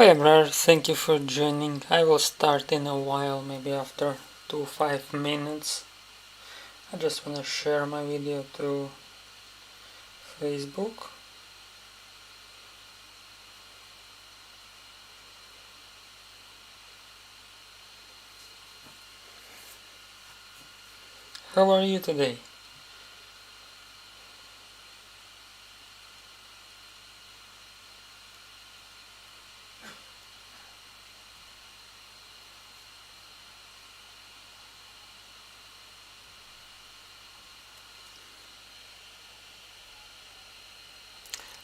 Hi Abrar, thank you for joining. I will start in a while, maybe after 5 minutes. I just want to share my video to Facebook. How are you today?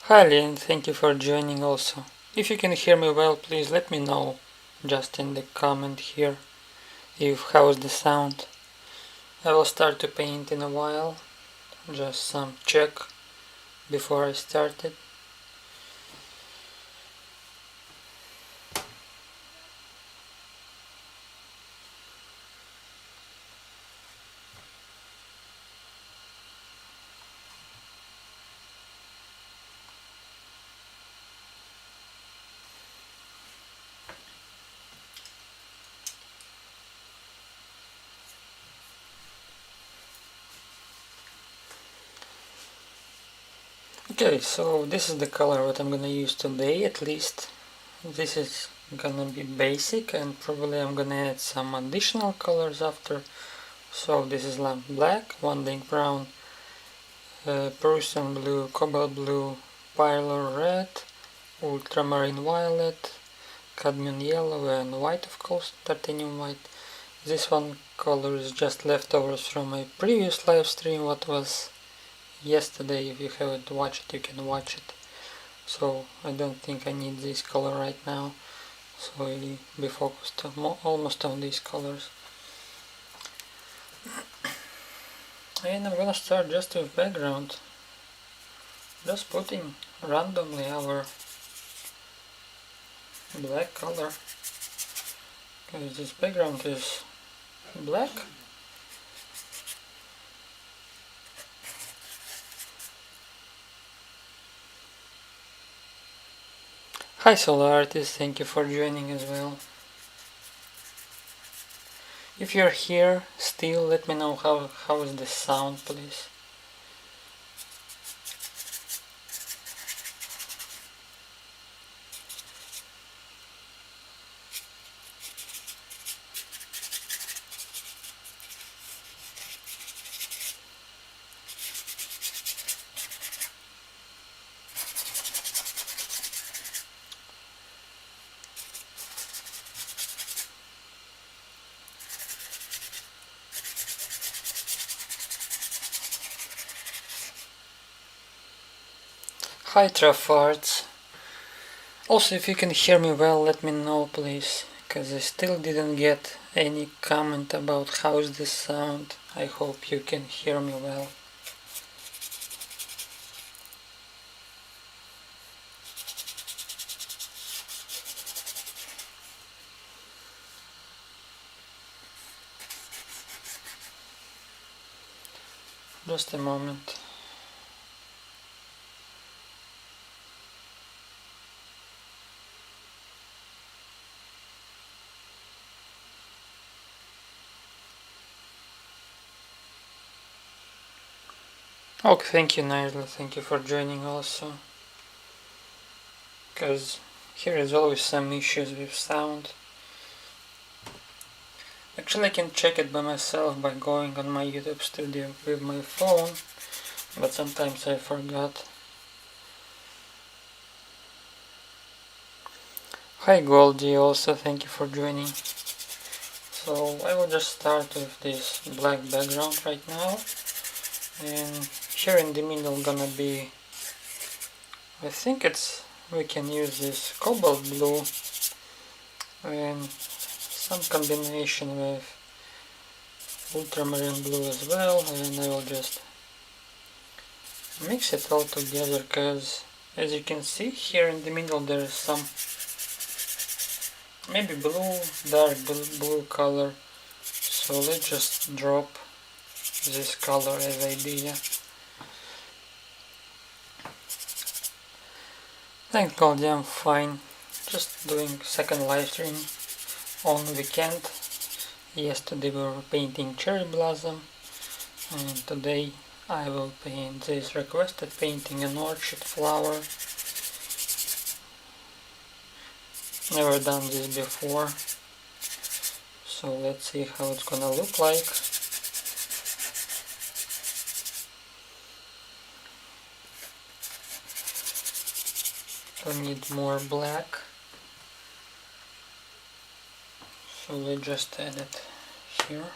Hi Lian, thank you for joining also. If you can hear me well, please let me know just in the comment here if how's the sound. I will start to paint in a while, just some check before I started. Okay, so this is the color what I'm gonna use today at least. This is gonna be basic and probably I'm gonna add some additional colors after. So this is lamp black, Vandyke brown, Prussian blue, Cobalt blue, Pyrrole red, Ultramarine violet, Cadmium yellow and white, of course, titanium white. This one color is just leftovers from my previous live stream, what was yesterday. If you haven't watched it, you can watch it. So I don't think I need this color right now, so I'll be focused almost on these colors. And I'm gonna start just with background, just putting randomly our black color, because this background is black. Hi Solar Artist, thank you for joining as well. If you're here still, let me know how is the sound, please. Hi Trafarts. Also, if you can hear me well, let me know please, because I still didn't get any comment about how's the sound. I hope you can hear me well. Just a moment. Okay, thank you Nigel, thank you for joining also. Because here is always some issues with sound. Actually I can check it by myself by going on my YouTube studio with my phone, but sometimes I forgot. Hi Goldie, also thank you for joining. So I will just start with this black background right now, and here in the middle gonna be, I think we can use this cobalt blue and some combination with ultramarine blue as well, and I will just mix it all together, because as you can see here in the middle there is some maybe blue, dark blue color, so let's just drop this color as idea. Thanks Goldie, I'm fine. just doing second live stream on weekend. Yesterday we were painting cherry blossom, and today I will paint this requested painting, an orchid flower. Never done this before, so let's see how it's gonna look like. I need more black, so we just add it here.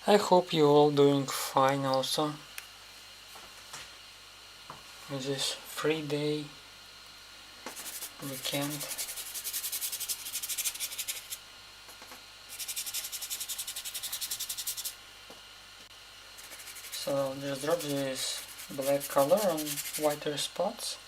I hope you all doing fine also with this free day weekend. So I'll just drop this black color on whiter spots.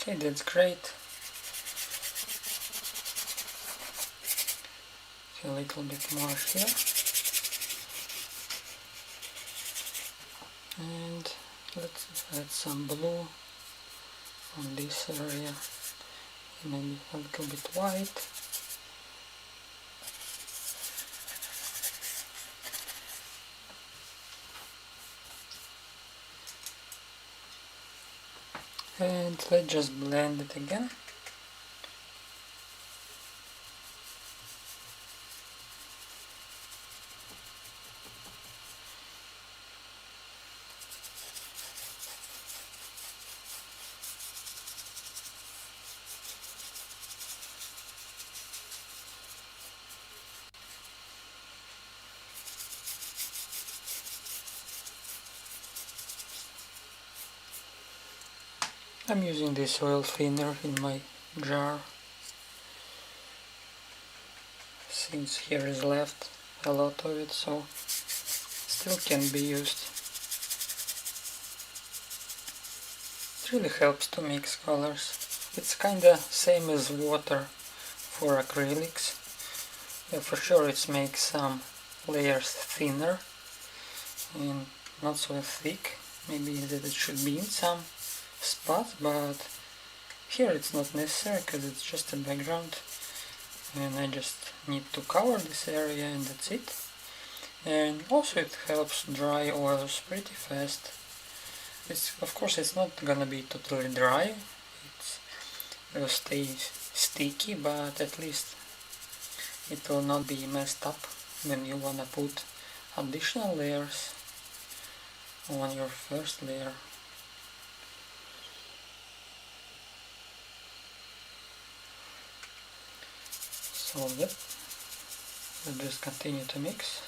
Okay, that's great. A little bit more here, and let's add some blue on this area, maybe a little bit white. And let's just blend it again. I'm using this oil thinner in my jar, since here is left a lot of it, so still can be used. It really helps to mix colors. It's kinda same as water for acrylics. Yeah, for sure it makes some layers thinner and not so thick. Maybe that it should be in some spots, but here it's not necessary because it's just a background and I just need to cover this area and that's it. And also it helps dry oils pretty fast. Of course it's not gonna be totally dry, it will stay sticky, but at least it will not be messed up when you wanna put additional layers on your first layer. So yep, let's just continue to mix.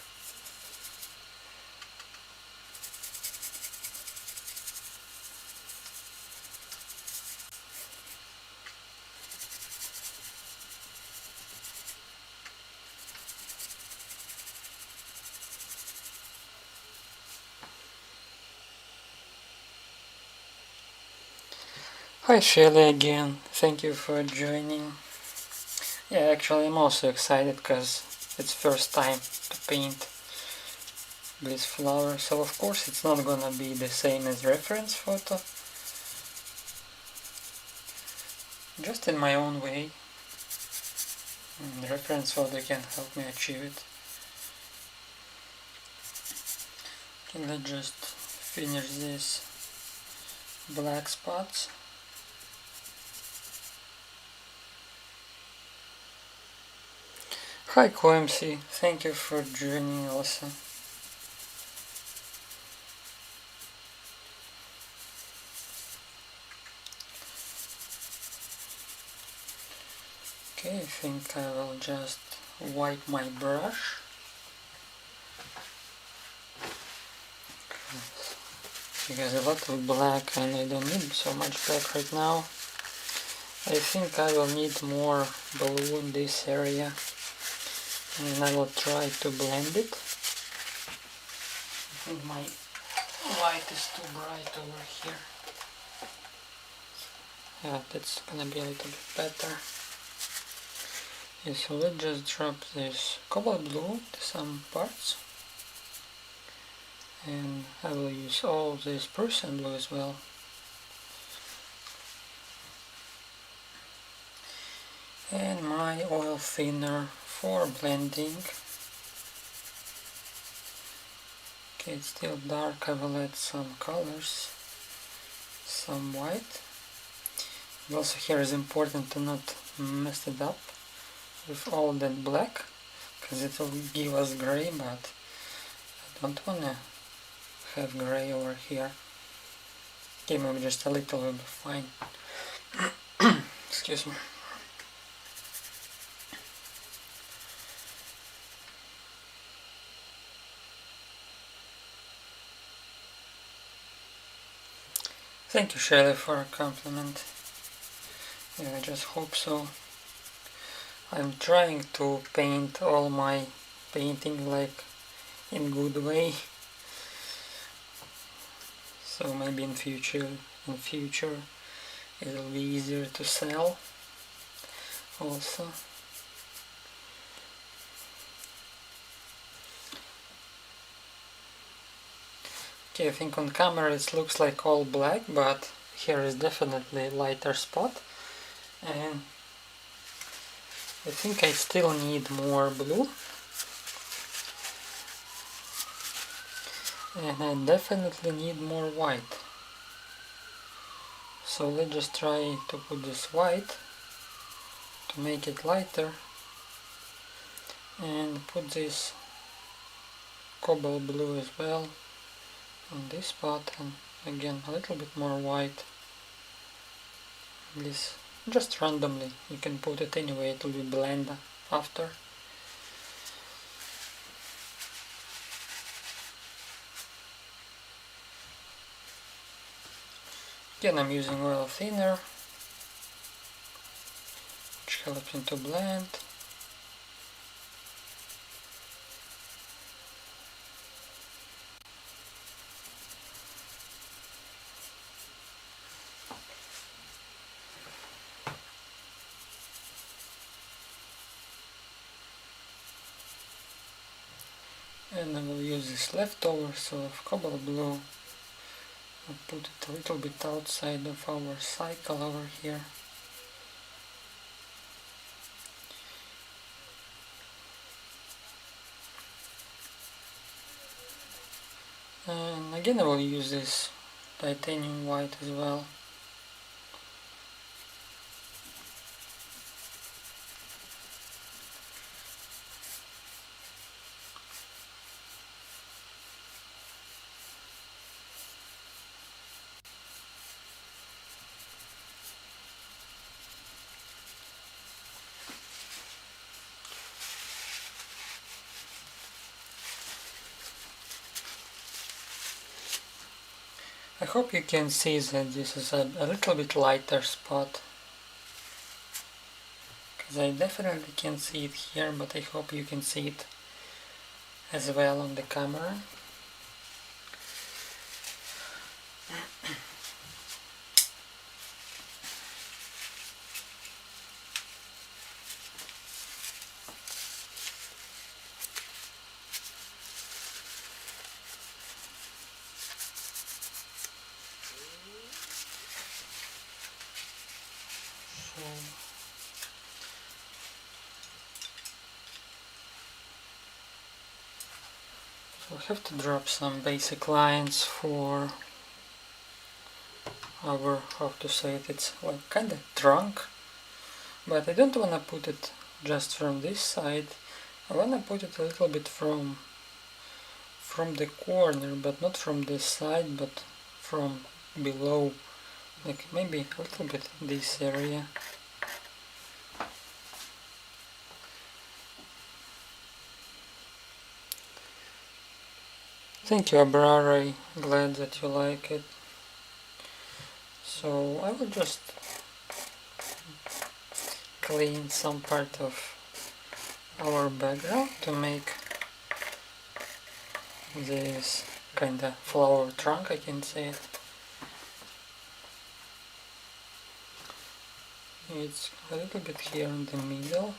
Hi Shelly again, thank you for joining. Yeah, actually I'm also excited because it's first time to paint this flower, so of course it's not gonna be the same as reference photo, just in my own way. The reference photo can help me achieve it. Okay, let's just finish these black spots. Hi QMC, thank you for joining also. Okay, I think I will just wipe my brush. Because a lot of black and I don't need so much black right now. I think I will need more blue in this area. and I will try to blend it. I think my light is too bright over here. Yeah, that's gonna be a little bit better. Okay, so let's just drop this cobalt blue to some parts. And I will use all this Prussian blue as well. And my oil thinner for blending. Okay, it's still dark. I will add some colors, some white. And also here is important to not mess it up with all that black, because it will give us gray, but I don't wanna have gray over here. Okay, maybe just a little will be fine. Excuse me. Thank you, Shelley, for a compliment. Yeah, I just hope so. I'm trying to paint all my painting like in good way. So maybe in future it'll be easier to sell also. Okay, I think on camera it looks like all black, but here is definitely a lighter spot, and I think I still need more blue, and I definitely need more white. So let's just try to put this white to make it lighter, and put this cobalt blue as well on this spot, and again a little bit more white. This just randomly, you can put it anyway, it will be blend after. Again, I'm using oil thinner, which helps me to blend. And I will use this leftovers of cobalt blue. I'll put it a little bit outside of our cycle over here. And again I will use this titanium white as well. I hope you can see that this is a little bit lighter spot, because I definitely can see it here, but I hope you can see it as well on the camera. So I have to drop some basic lines for our, how to say it, it's like kind of trunk, but I don't want to put it just from this side. I want to put it a little bit from the corner, but not from this side, but from below, like maybe a little bit this area. Thank you, Abrara, glad that you like it. So I will just clean some part of our background to make this kinda flower trunk, I can say it. It's a little bit here in the middle.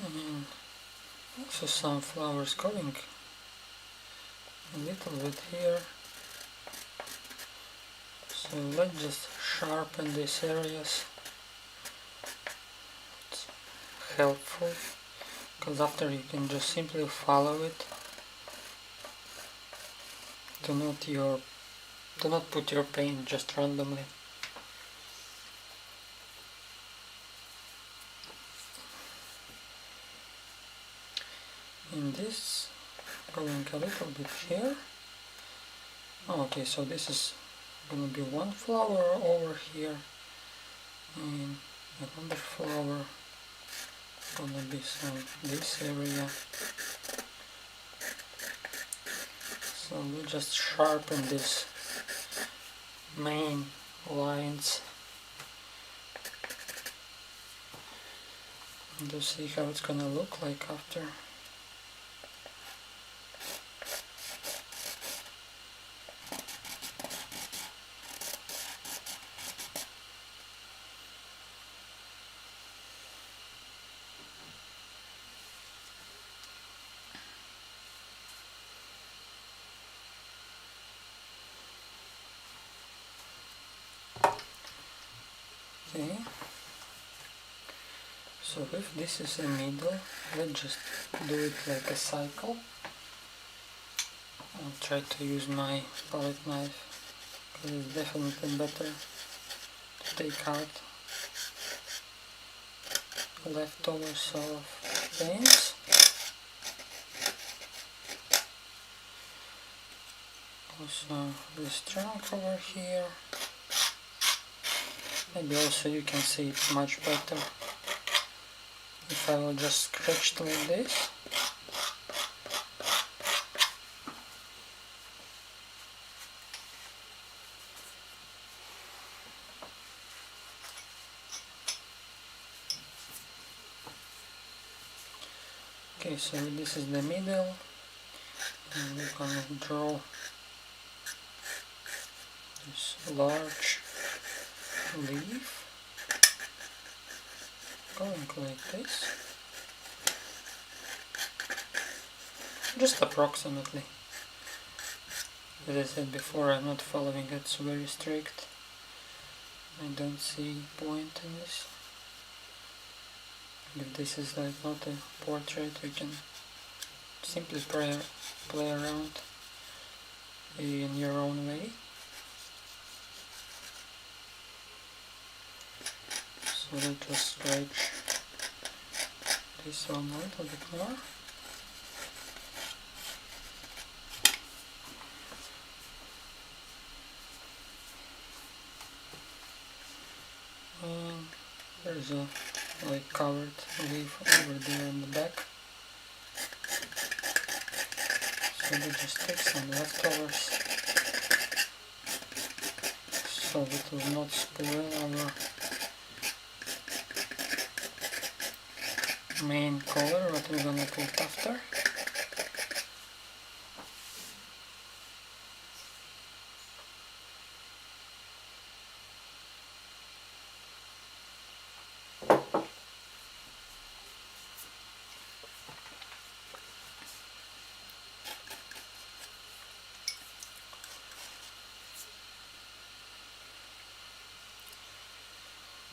And also some flowers going a little bit here. So let's just sharpen these areas. It's helpful because after you can just simply follow it. Do not put your paint just randomly. And this going a little bit here. Okay, so this is gonna be one flower over here and another flower gonna be some this area. So we'll just sharpen these main lines and to see how it's gonna look like after. Okay, so if this is a middle, let's just do it like a cycle. I'll try to use my palette knife because it's definitely better to take out leftovers of paints. Also this trunk over here. Maybe also you can see it much better if I will just scratch it like this. Okay, so this is the middle and we're gonna draw this large leaf going like this, just approximately. As I said before, I'm not following it so very strict. I don't see point in this. If this is like not a portrait, we can simply play around in your own way. So let's just stretch this one a little bit more. And there's a like covered leaf over there in the back. So we just take some leftovers so it will not spoil our main color what we're gonna put after.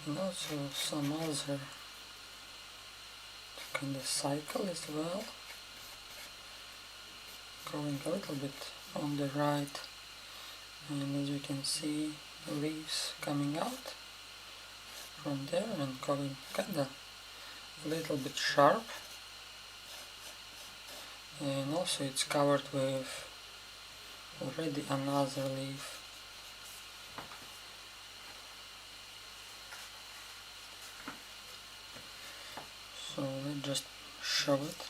And also some other kind of cycle as well, going a little bit on the right, and as you can see leaves coming out from there and going kinda a little bit sharp, and also it's covered with already another leaf. So let's just show it.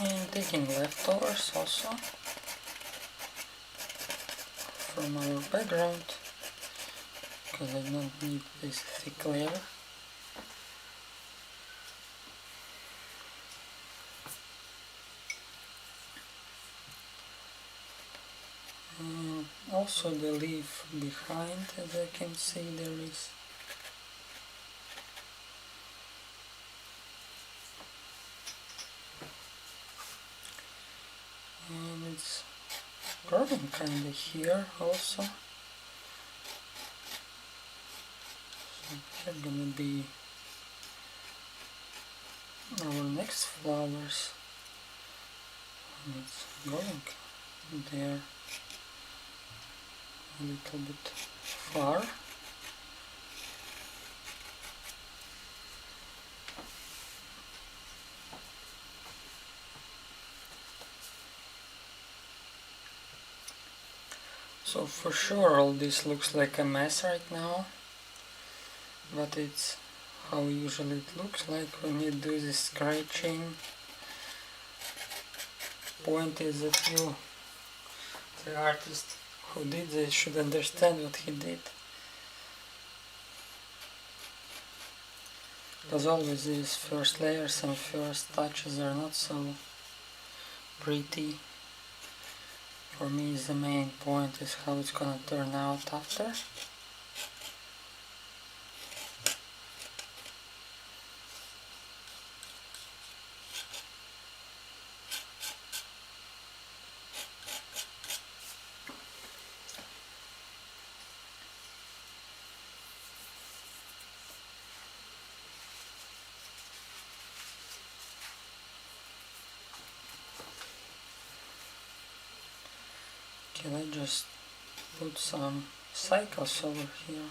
And taking leftovers also from our background, because I don't need this thick layer. And also the leaf behind, as I can see, there is and it's growing kinda here also. So here gonna be our next flowers, and it's going there a little bit far. So for sure all this looks like a mess right now, but it's how usually it looks like when you do this scratching. Point is that you, the artist who did this, should understand what he did. Because always these first layers and first touches are not so pretty. For me, the main point is how it's gonna turn out after. Can I just put some cycles over here?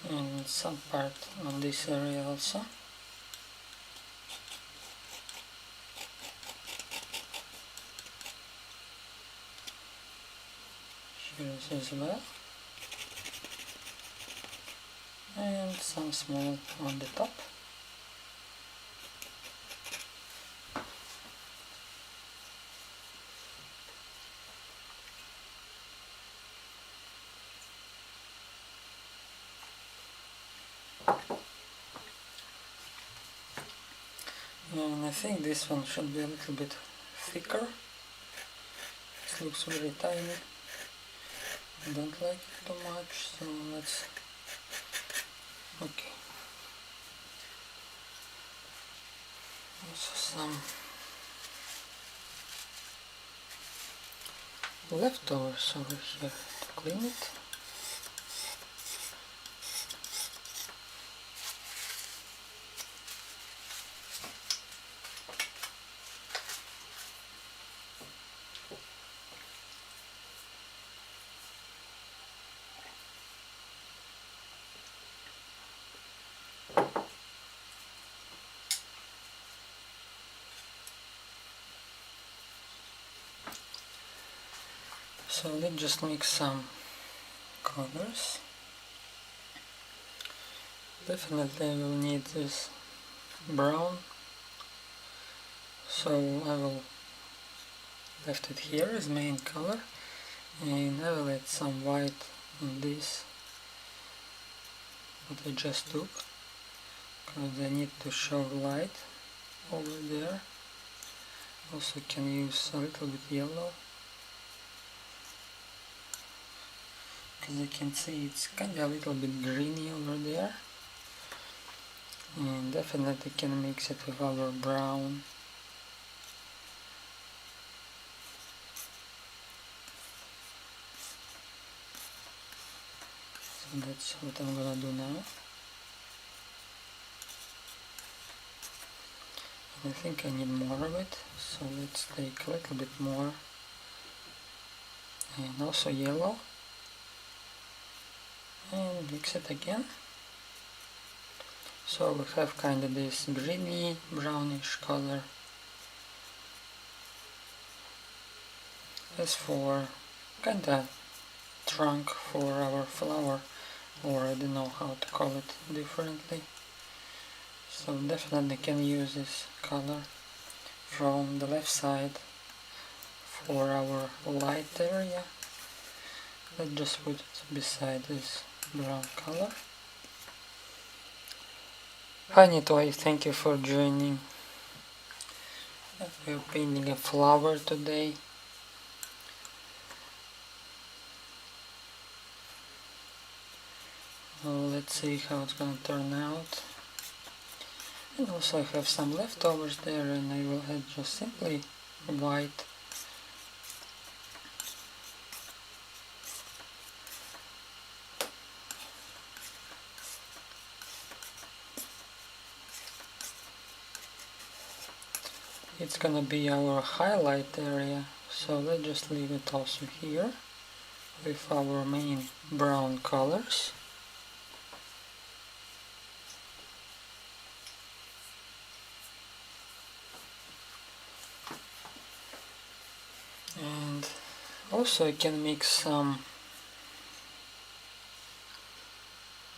And some part on this area also. Here as well. And some small on the top. And I think this one should be a little bit thicker. It looks very tiny. I don't like it too much, so let's... Okay. Also some leftovers over here to clean it. So let's just mix some colors. Definitely I will need this brown, so I will left it here as main color, and I will add some white on this, what I just took, because I need to show light over there. Also can use a little bit yellow, because you can see it's kind of a little bit greeny over there, and definitely can mix it with our brown. So that's what I'm gonna do now. And I think I need more of it, so let's take a little bit more, and also yellow, and mix it again. So we have kind of this greeny brownish color. As for kind of trunk for our flower, or I don't know how to call it differently. So definitely can use this color from the left side for our light area. Let's just put it beside this brown color. Hi Nitoy, thank you for joining. We're painting a flower today. Let's see how it's gonna turn out. And also I have some leftovers there, and I will add just simply white. It's gonna be our highlight area, so let's just leave it also here with our main brown colors. And also I can mix some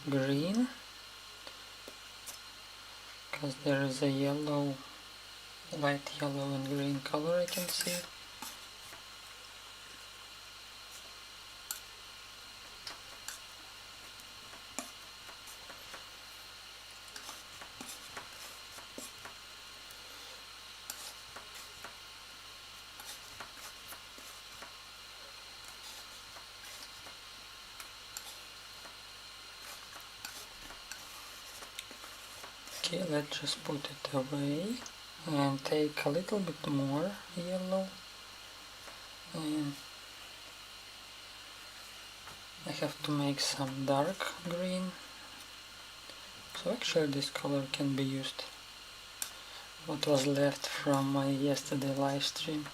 green, because there is a yellow, light yellow and green color I can see. Okay, let's just put it away and take a little bit more yellow, and I have to make some dark green. So actually this color can be used, what was left from my yesterday live stream.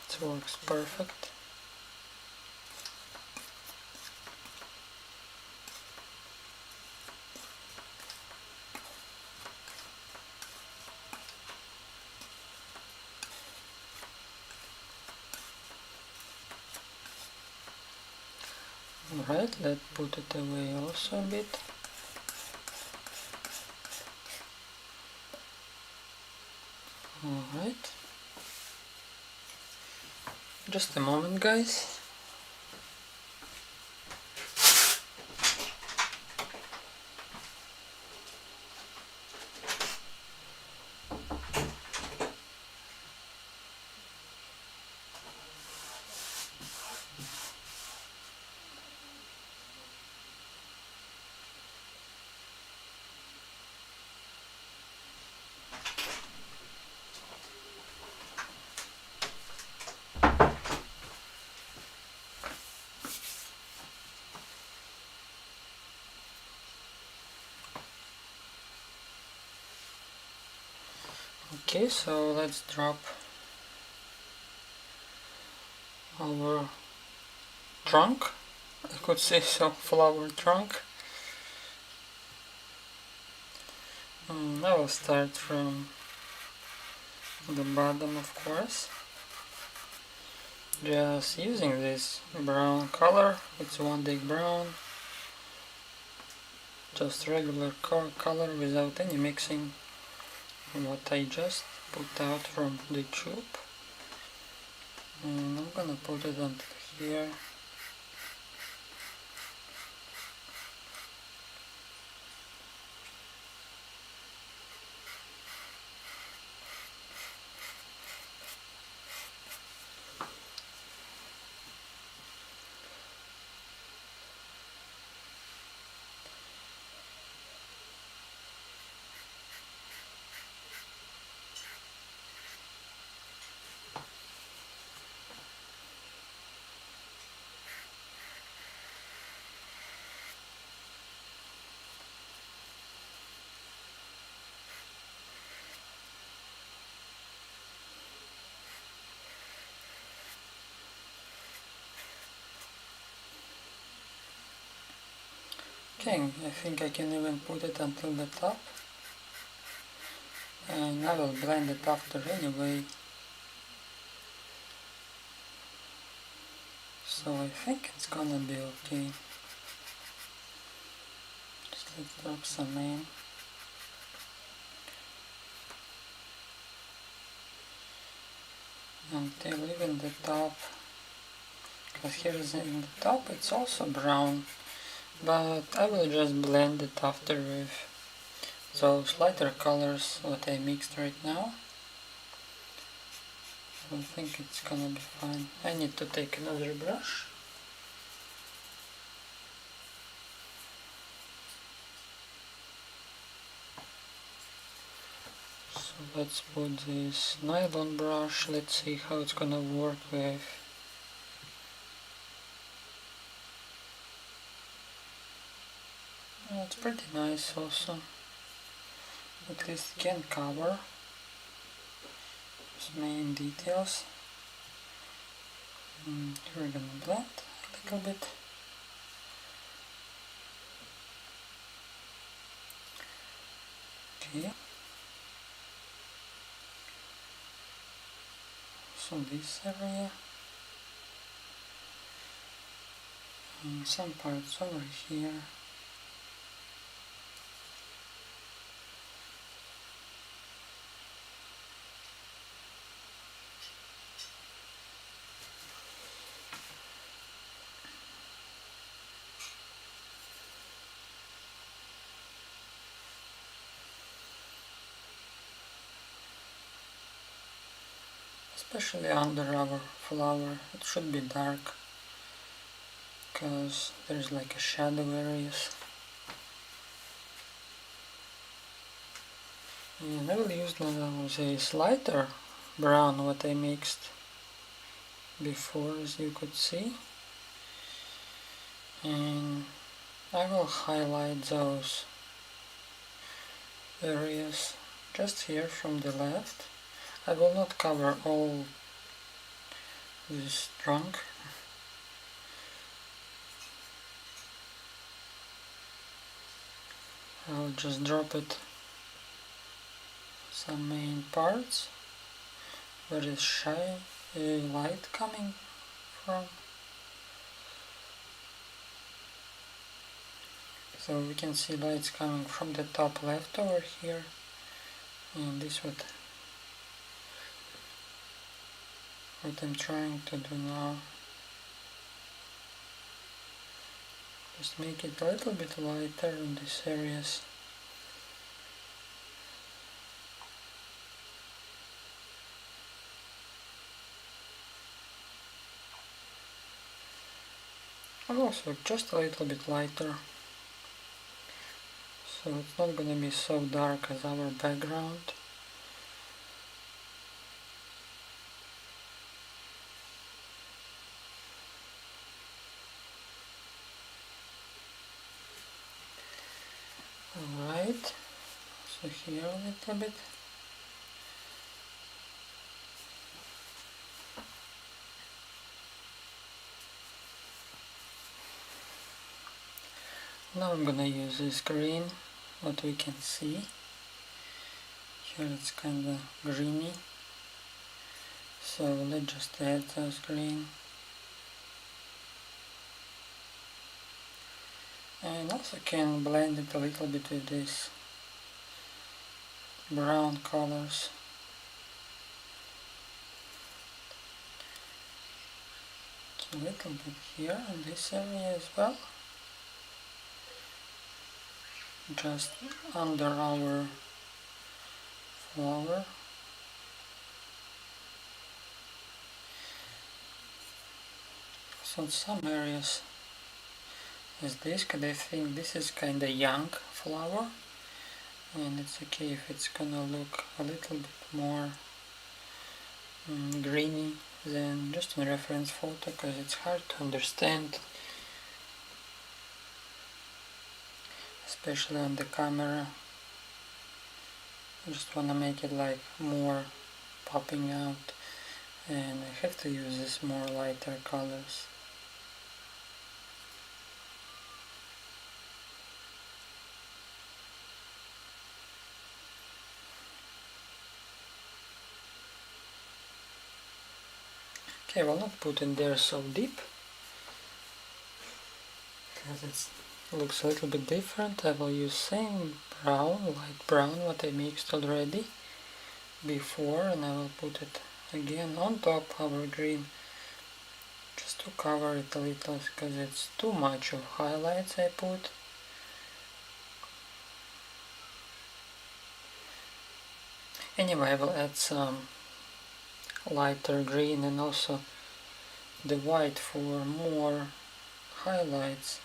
So it works perfect. Alright, let's put it away also a bit. Alright. Just a moment, guys. Okay, so let's drop our trunk, I could say so, flower trunk. I will start from the bottom, of course, just using this brown color. It's Vandyke brown, just regular color without any mixing, what I just put out from the tube. And I'm gonna put it until here. Okay, I think I can even put it until the top, and I will blend it after anyway. So So I think it's gonna be okay. Just let's drop some in. Until even the top, because here is in the top it's also brown, but I will just blend it after with those lighter colors what I mixed right now. I think it's gonna be fine. I need to take another brush. So let's put this nylon brush, let's see how it's gonna work with. It's pretty nice also. At least can cover some main details. Here we're gonna blend a little bit. Okay. So this area. And some parts over here. Especially under our flower, it should be dark, because there's like a shadow areas. And I will use now this lighter brown what I mixed before, as you could see. And I will highlight those areas just here from the left. I will not cover all this trunk. I'll just drop it some main parts where is shy light coming from. So we can see lights coming from the top left over here, and this what I'm trying to do now. Just make it a little bit lighter in these areas. And also just a little bit lighter, so it's not gonna be so dark as our background. Alright, so here a little bit. Now I'm gonna use this green, what we can see. Here it's kinda greeny, so let's just add those green. And also can blend it a little bit with these brown colors. A little bit here in this area as well. Just under our flower. So some areas is this, because I think this is kinda young flower, and it's okay if it's gonna look a little bit more greeny than just in reference photo, because it's hard to understand, especially on the camera. I just wanna make it like more popping out, and I have to use this more lighter colors. Okay, I will not put in there so deep, because it looks a little bit different, I will use same brown, light brown, what I mixed already before, and I will put it again on top of our green, just to cover it a little, because it's too much of highlights I put. Anyway, I will add some lighter green and also the white for more highlights,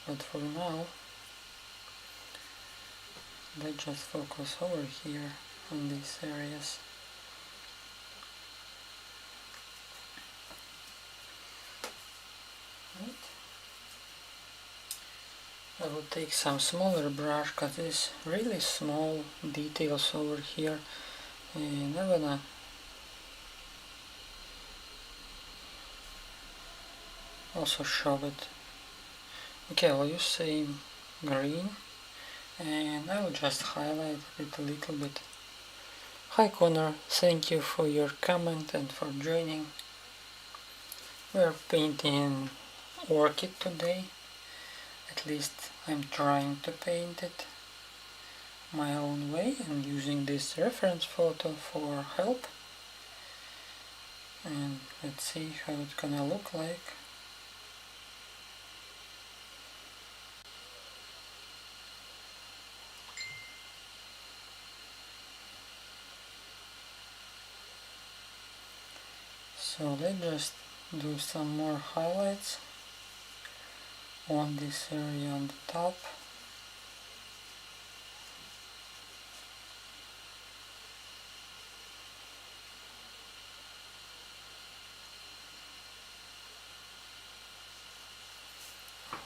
but for now let's just focus over here on these areas. Right. I will take some smaller brush because there's really small details over here, and I'm gonna also show it. Okay, I'll use same green and I will just highlight it a little bit. Hi Connor, thank you for your comment and for joining. We're painting Orchid today. At least I'm trying to paint it my own way and using this reference photo for help. And let's see how it's gonna look like. So let's just do some more highlights on this area on the top.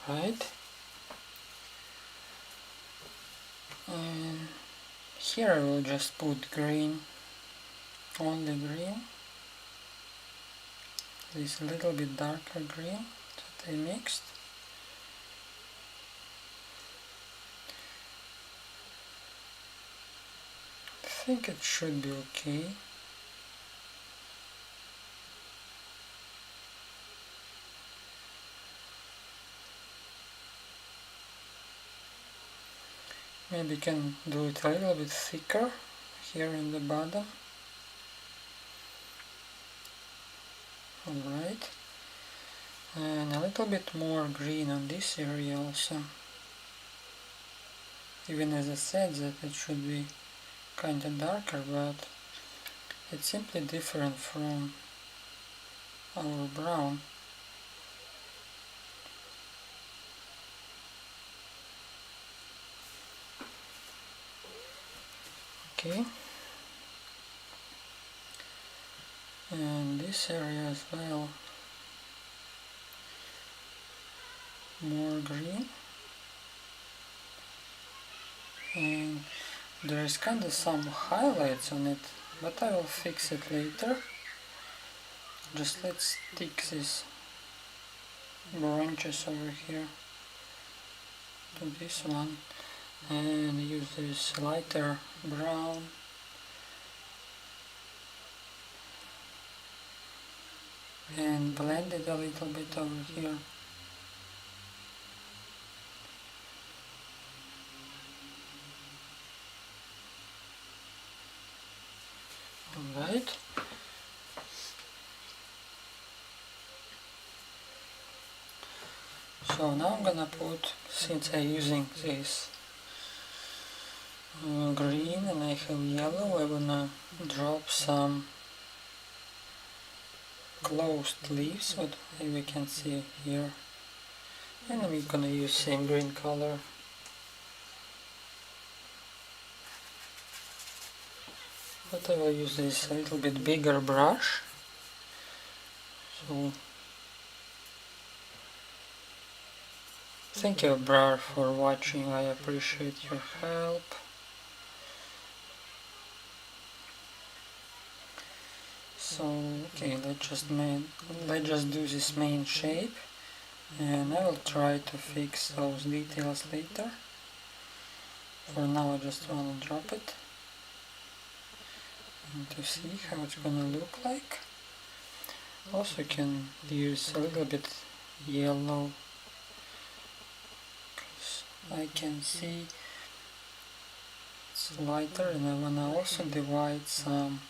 Right. And here I will just put green, only green. This a little bit darker green that I mixed. I think it should be okay. Maybe can do it a little bit thicker here in the bottom. Alright. And a little bit more green on this area also. Even as I said that it should be kinda darker, but it's simply different from our brown. Okay. And this area as well, more green. And there is kind of some highlights on it, but I will fix it later. Just let's stick these branches over here to this one and use this lighter brown and blend it a little bit over here. Alright. So now I'm gonna put, since I'm using this green and I have yellow, I'm gonna drop some closed leaves, what we can see here, and we're gonna use same green color. But I will use this a little bit bigger brush. So thank you, Brar, for watching. I appreciate your help. So okay, let's just do this main shape, and I will try to fix those details later. For now I just want to drop it and to see how it's gonna look like. Also can use a little bit yellow I can see it's lighter, and I wanna also divide some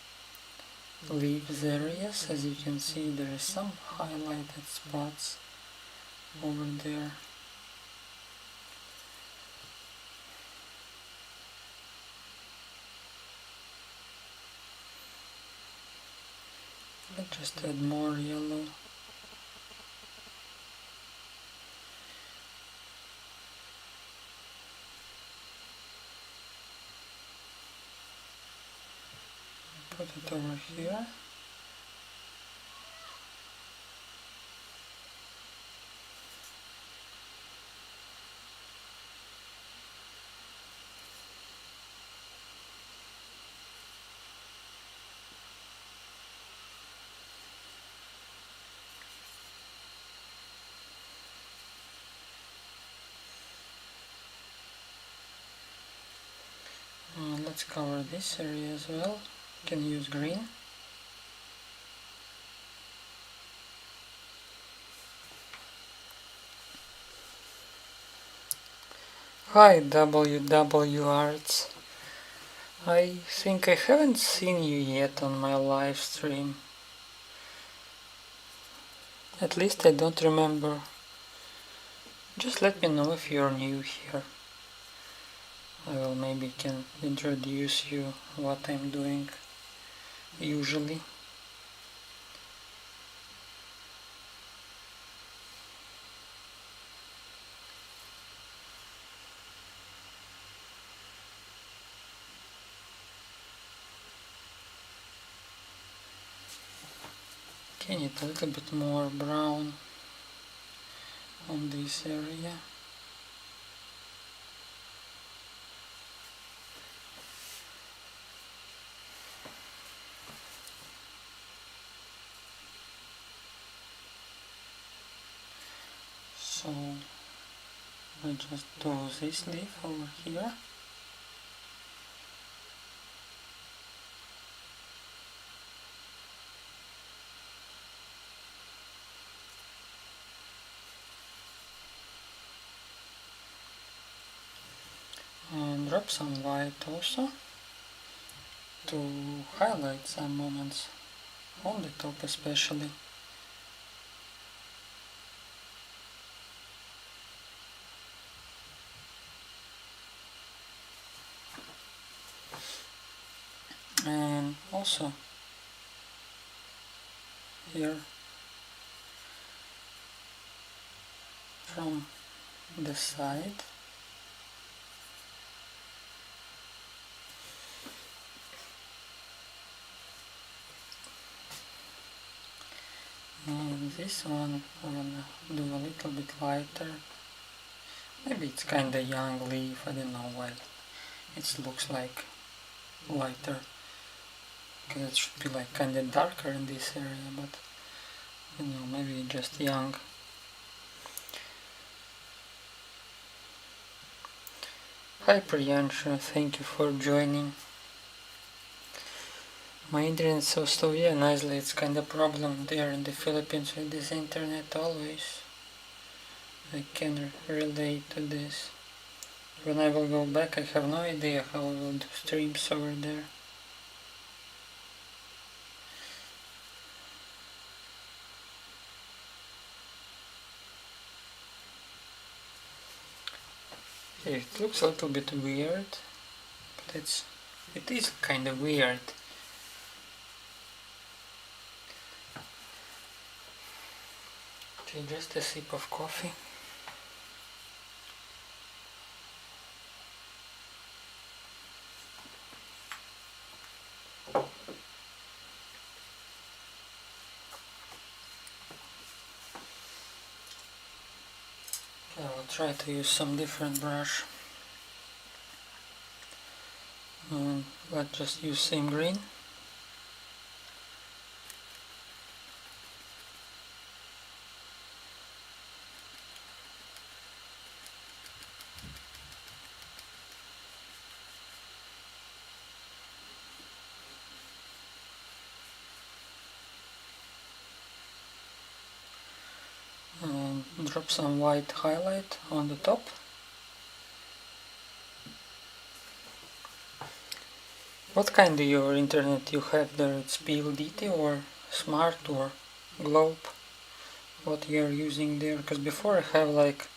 leaves areas. As you can see, there is some highlighted spots over there. Let's just add more yellow. Put it over here. Let's cover this area as well. You can use green. Hi WW Arts. I think I haven't seen you yet on my live stream. At least I don't remember. Just let me know if you're new here. I will maybe can introduce you what I'm doing usually. Okay, need a little bit more brown on this area. So I just do this leaf over here. And drop some white also to highlight some moments on the top especially. And also here from the side. And this one I'm gonna do a little bit lighter. Maybe it's kinda young leaf, I don't know why it looks like lighter, because it should be like kinda darker in this area, but you know, maybe just young. Hi Priyanshu, thank you for joining. My internet so slow, yeah, nicely, it's kinda problem there in the Philippines with this internet always. I can relate to this. When I will go back, I have no idea how I will do streams over there. It looks a little bit weird, but it is kind of weird. Okay, just a sip of coffee. I will try to use some different brush. Let's just use same green. And drop some white highlight on the top. What kind of your internet you have there? It's PLDT or Smart or Globe? What you're using there? Because before I have like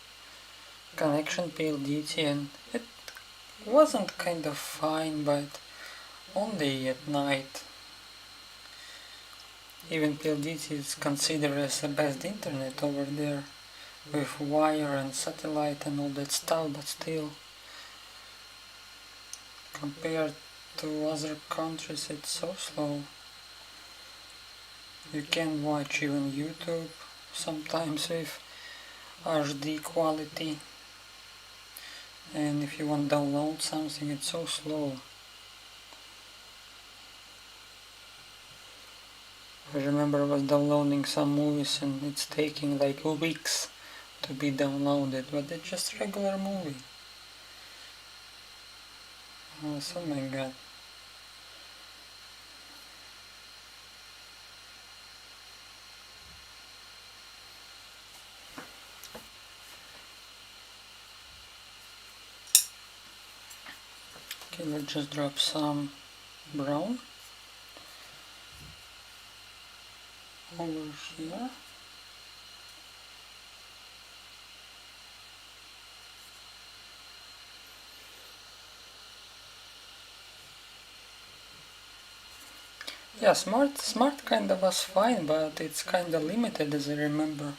connection PLDT and it wasn't kind of fine, but only at night. Even PLDT is considered as the best internet over there with wire and satellite and all that stuff, but still compared to other countries it's so slow. You can watch even YouTube sometimes with HD quality, and if you want to download something it's so slow. I remember I was downloading some movies and it's taking like weeks to be downloaded, but it's just regular movie. Oh my god. Okay, let's just drop some brown over here. Yeah, smart kind of was fine, but it's kind of limited as I remember.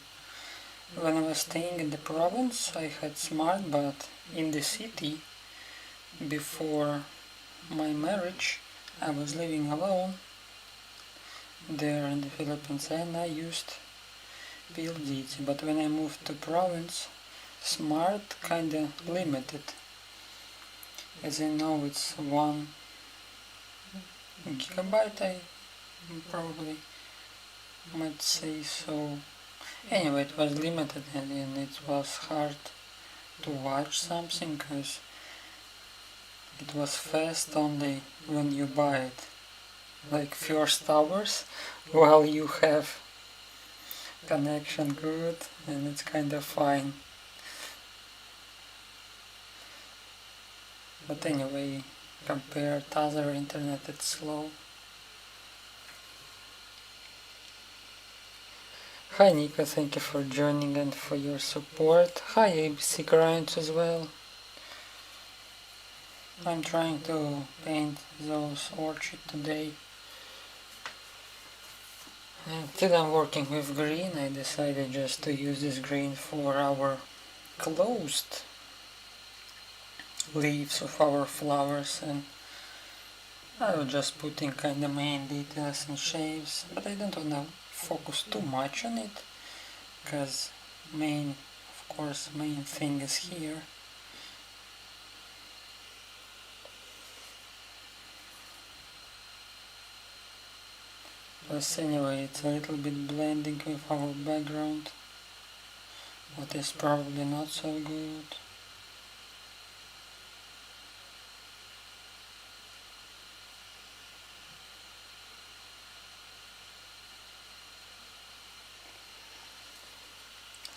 When I was staying in the province, I had smart, but in the city, before my marriage, I was living alone there in the Philippines and I used PLDT, but when I moved to province, smart kind of limited. As I know, it's 1 gigabyte, I probably might say so. Anyway, it was limited and it was hard to watch something because it was fast only when you buy it, like first hours, while you have connection good and it's kind of fine. But anyway, compared to other internet, it's slow. Hi Nico, thank you for joining and for your support. Hi ABC Grinds as well. I'm trying to paint those Orchid today. Until I'm working with green, I decided just to use this green for our closed leaves of our flowers, and I was just putting kind of main details and shapes, but I don't want to focus too much on it, because main thing is here. Plus anyway, it's a little bit blending with our background, what is probably not so good.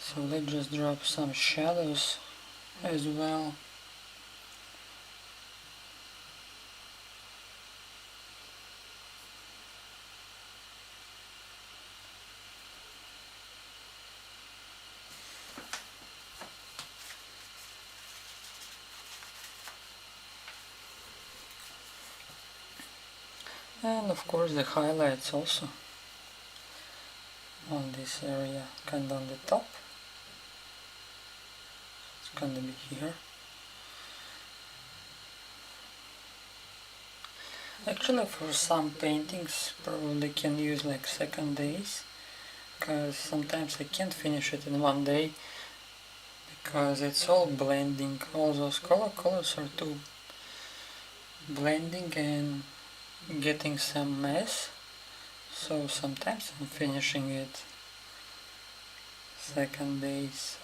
So let's just drop some shadows as well. And of course the highlights also on this area, kind of on the top. It's gonna be here. Actually for some paintings probably can use like second days, because sometimes I can't finish it in one day because it's all blending. All those colors are too blending and getting some mess, so sometimes I'm finishing it second day. So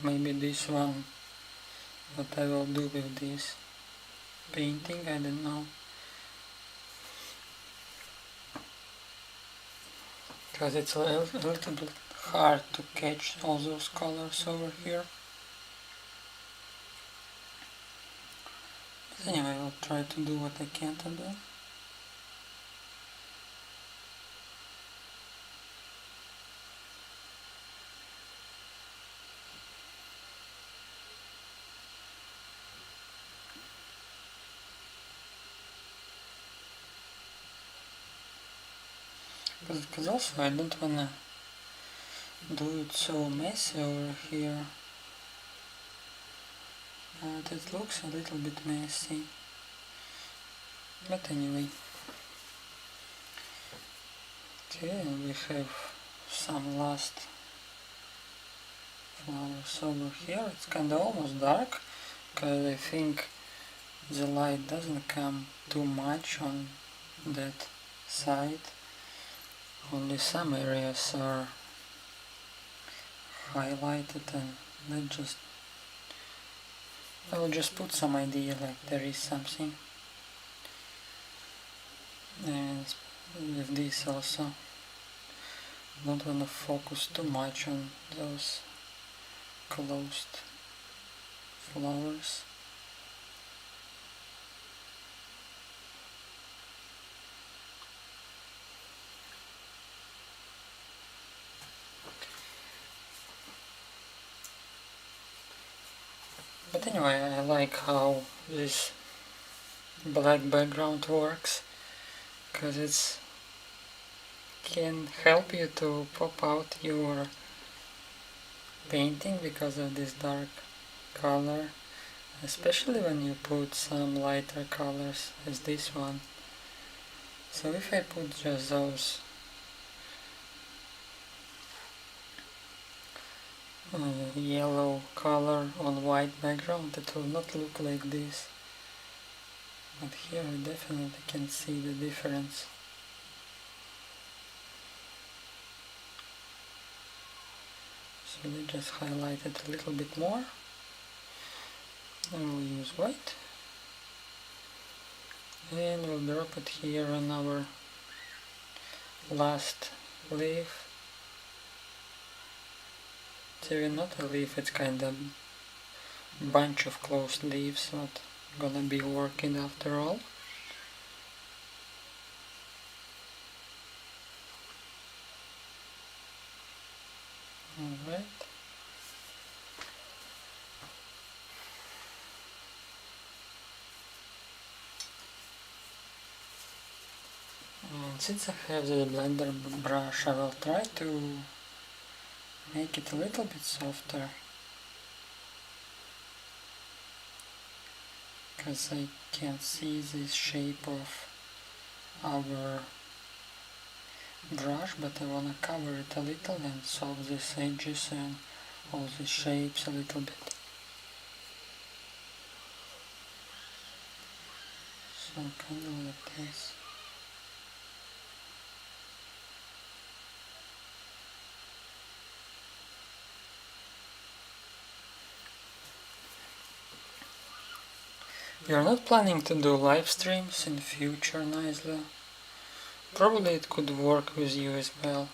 maybe this one, what I will do with this painting, I don't know, because it's a little bit hard to catch all those colors over here. But anyway, I'll try to do what I can today. Because also I don't wanna do it so messy over here. That looks a little bit messy. But anyway. Okay, we have some last flowers over here. It's kinda almost dark, because I think the light doesn't come too much on that side. Only some areas are highlighted, and I will just put some idea like there is something. And with this also, don't want to focus too much on those closed flowers. But anyway, I like how this black background works, because it can help you to pop out your painting because of this dark color, especially when you put some lighter colors as this one. So if I put just those yellow color on white background, it will not look like this. But here I definitely can see the difference. So we just highlight it a little bit more. And we'll use white. And we'll drop it here on our last leaf. It's even not a leaf, it's kind of bunch of closed leaves that gonna be working after all. Alright. And since I have the blender brush, I will try to make it a little bit softer, because I can see this shape of our brush, but I want to cover it a little and solve these edges and all these shapes a little bit. So kind of like this. We are not planning to do live streams in future, nicely. Probably it could work with you as well,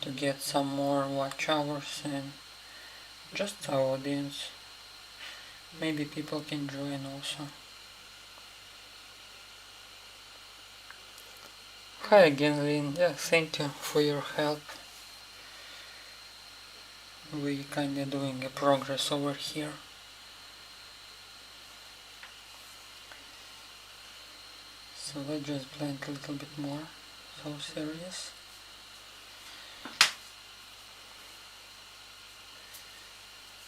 to get some more watch hours and just our audience. Maybe people can join also. Hi again, Lynn. Yeah, thank you for your help. We kinda doing a progress over here. So let's just blend a little bit more. So serious.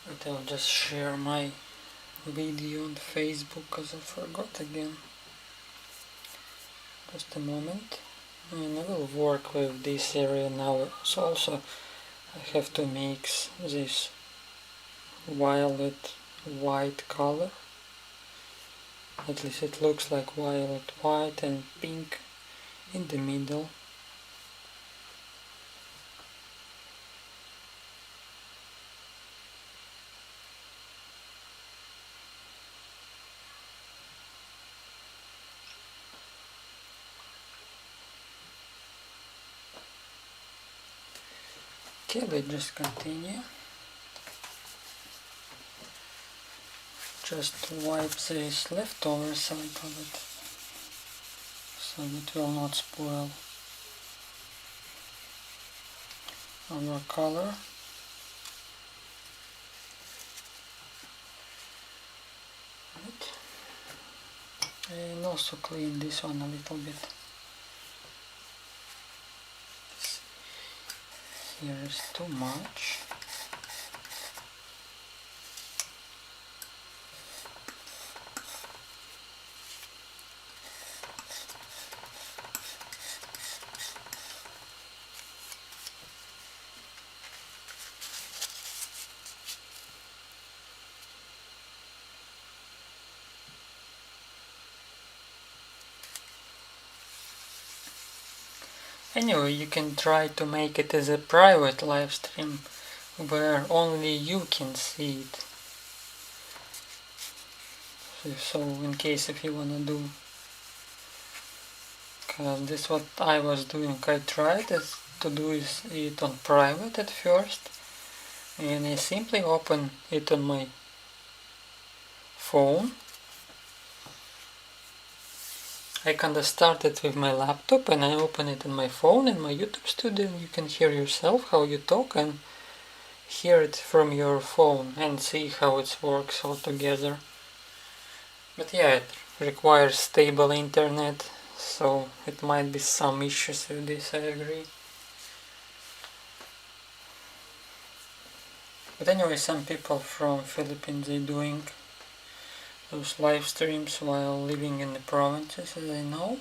But I'll just share my video on Facebook because I forgot again. Just a moment. And I will work with this area now. So also I have to mix this violet white color. At least it looks like violet white and pink in the middle. Okay, let's just continue. Just wipe this leftover side of it, so it will not spoil our color. Right. And also clean this one a little bit. here is too much. Anyway, you can try to make it as a private live stream where only you can see it. So in case if you wanna do, cause this is what I was doing. I tried to do it on private at first, and I simply open it on my phone. I kinda started with my laptop and I open it on my phone in my YouTube studio, and you can hear yourself how you talk and hear it from your phone and see how it works all together. But yeah, it requires stable internet, so it might be some issues with this, I agree. But anyway, some people from Philippines are doing those live streams while living in the provinces, as I know,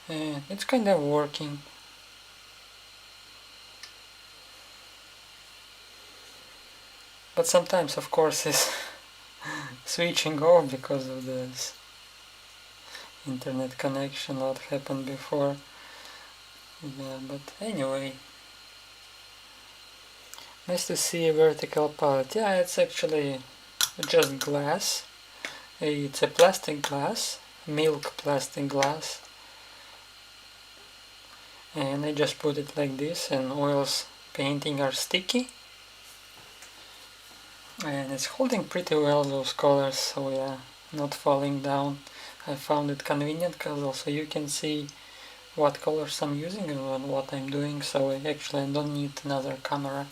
and it's kind of working. But sometimes, of course, it's switching off because of this internet connection, what happened before. Yeah, but anyway, nice to see a vertical palette. Yeah, it's actually just glass. It's a plastic glass, milk plastic glass, and I just put it like this, and oils painting are sticky, and it's holding pretty well those colors, so yeah, not falling down. I found it convenient because also you can see what colors I'm using and what I'm doing, so I don't need another camera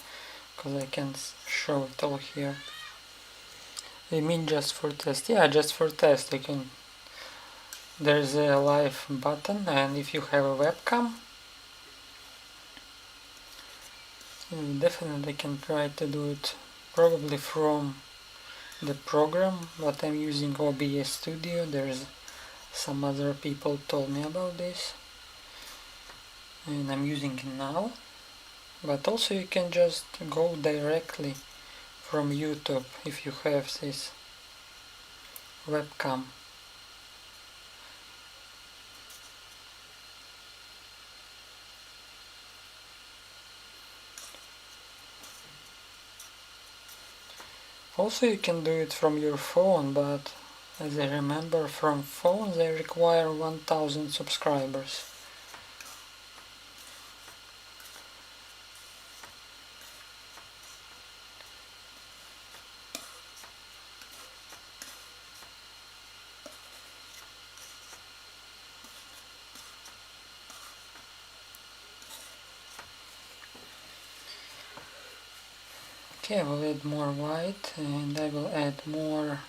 because I can show it all here. I mean just for test. Yeah, just for test. There's a live button, and if you have a webcam, you definitely can try to do it probably from the program what I'm using, OBS Studio. There's some other people told me about this and I'm using it now, but also you can just go directly from YouTube if you have this webcam. Also you can do it from your phone, but as I remember, from phones they require 1000 subscribers. Okay, I will add more white and I will add more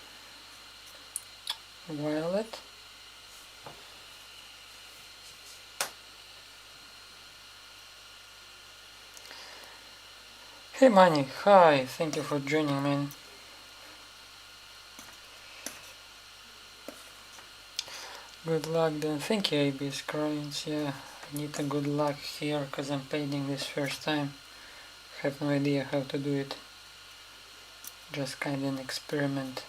violet. Hey Manny, hi, thank you for joining, man. Good luck then. Thank you, ABS Coins. Yeah, I need a good luck here because I'm painting this first time. Have no idea how to do it. Just kind of an experiment.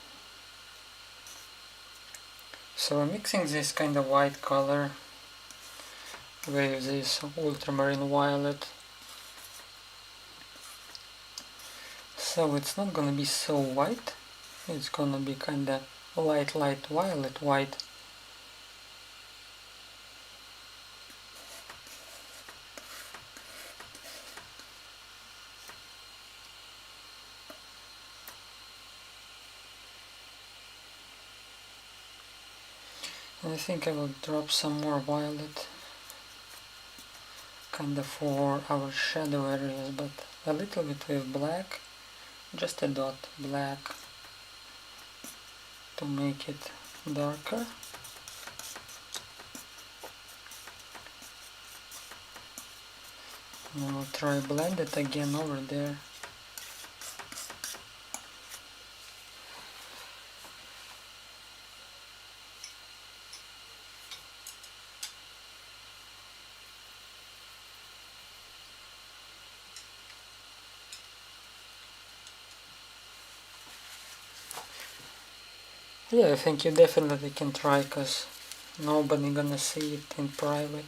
So I'm mixing this kind of white color with this ultramarine violet. So it's not gonna be so white. It's gonna be kind of light violet white. And I think I will drop some more violet kind of for our shadow areas, but a little bit with black, just a dot black to make it darker. Now I'll try blend it again over there. Yeah, I think you definitely can try, because nobody gonna see it in private.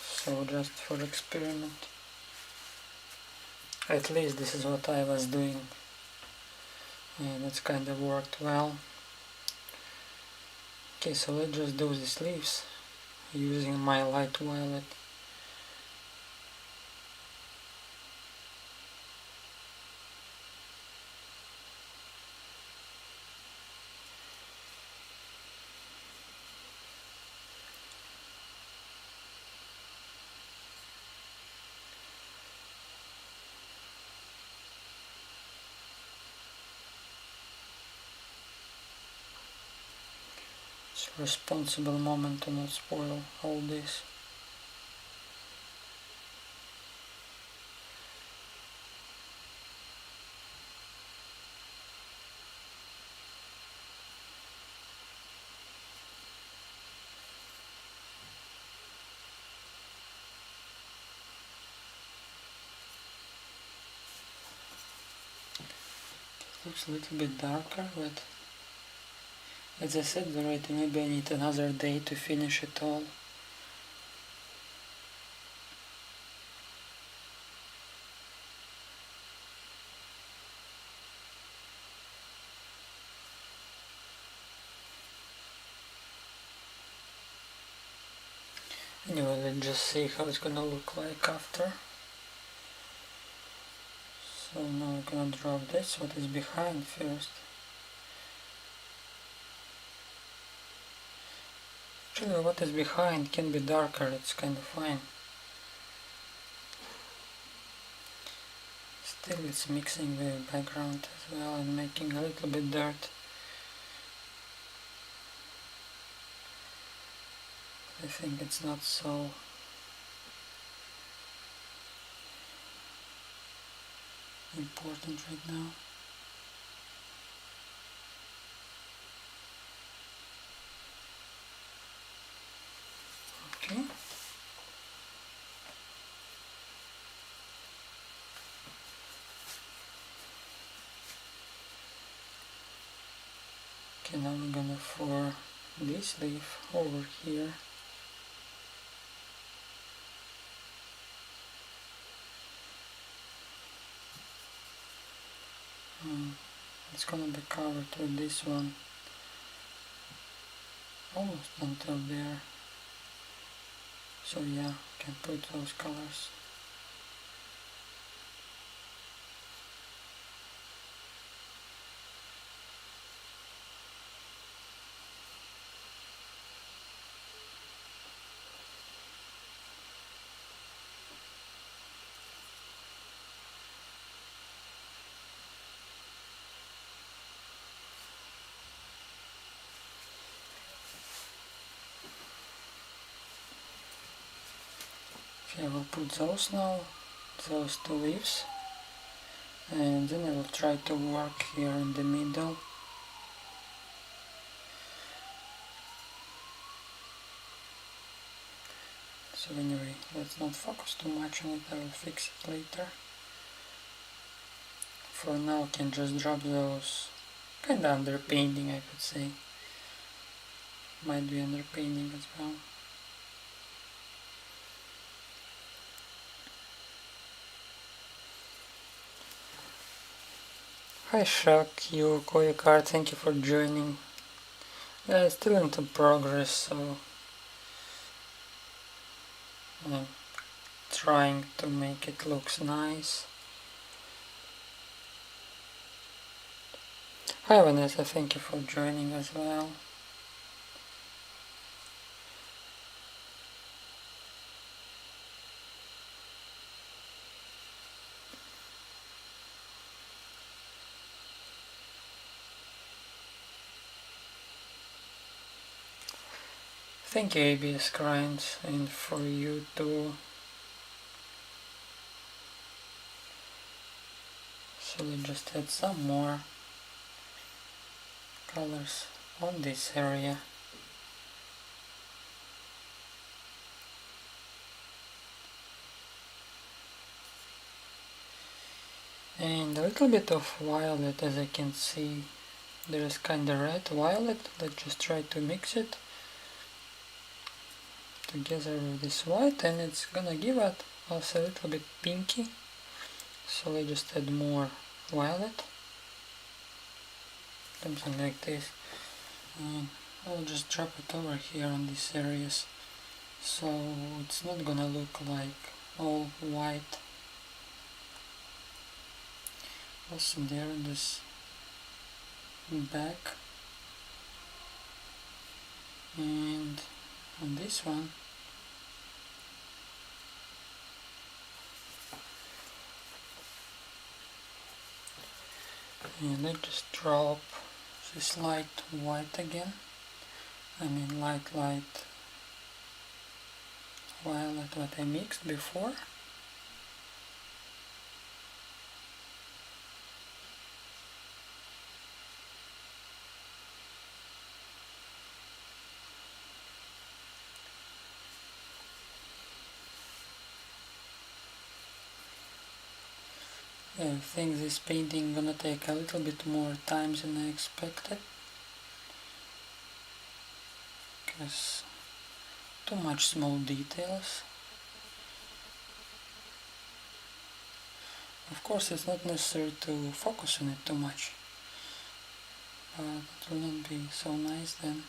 So just for experiment. At least this is what I was doing, and it's kind of worked well. Okay, so let's just do these leaves using my light violet. It's a responsible moment to not spoil all this. It looks a little bit darker, but as I said already, maybe I need another day to finish it all. Anyway, let's just see how it's gonna look like after. So now I'm gonna draw this, what is behind first. Actually, what is behind can be darker, it's kind of fine. Still it's mixing the background as well and making a little bit dirt. I think it's not so important right now. Okay. Okay, now we're gonna for this leaf over here. It's gonna be covered with this one almost until there. So yeah, can put those colors. Okay, I will put those now, those two leaves, and then I will try to work here in the middle. So anyway, let's not focus too much on it, I will fix it later. For now I can just drop those, kinda underpainting I could say. Might be underpainting as well. Hi Shaq, you Koyakar, thank you for joining. Yeah, it's still into progress, so I'm trying to make it looks nice. Hi Vanessa, thank you for joining as well. Thank you ABS Grinds, and for you too. So we just add some more colors on this area. And a little bit of violet, as I can see. There is kinda red violet. Let's just try to mix it together with this white, and it's gonna give us a little bit pinky. So let's just add more violet, something like this, and I'll just drop it over here on these areas, so it's not gonna look like all white. Also there in this back, and on this one and let's just drop this light white again. I mean light violet what I mixed before. I think this painting gonna take a little bit more time than I expected, because too much small details. Of course it's not necessary to focus on it too much, but it will not be so nice then,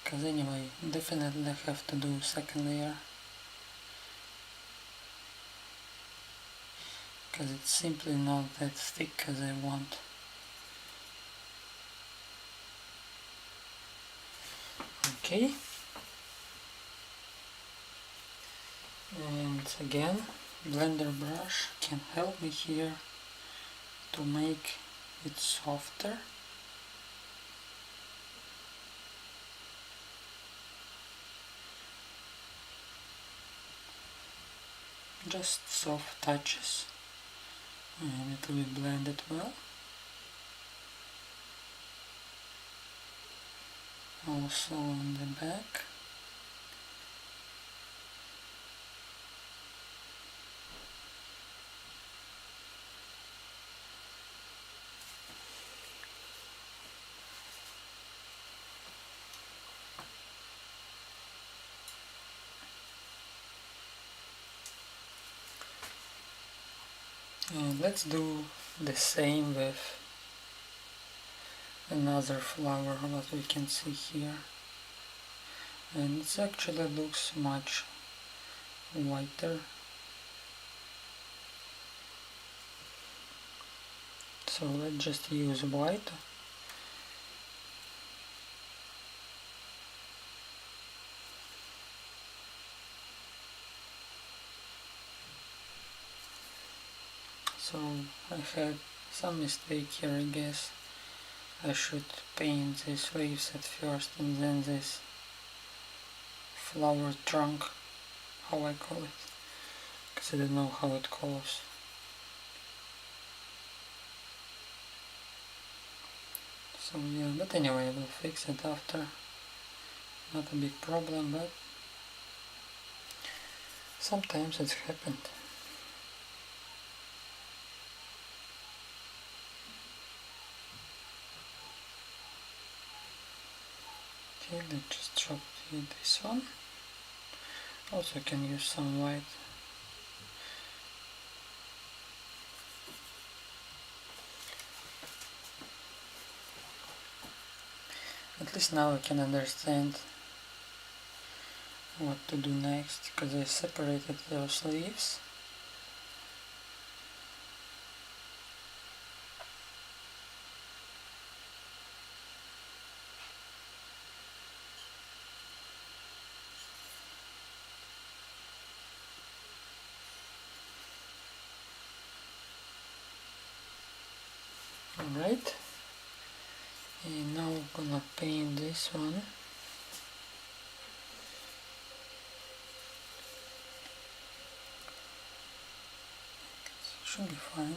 because anyway definitely I have to do second layer, because it's simply not that thick as I want. Okay, and again blender brush can help me here to make it softer. Just soft touches, and it will be blended well. Also on the back. And let's do the same with another flower, what we can see here, and it actually looks much whiter. So let's just use white. So I had some mistake here, I guess. I should paint these leaves at first and then this flower trunk, how I call it, because I don't know how it calls. So yeah, but anyway I will fix it after. Not a big problem, but sometimes it's happened. Okay, let's just drop this one. Also can use some white. At least now I can understand what to do next, because I separated those leaves. Alright, and now I'm gonna paint this one. Should be fine.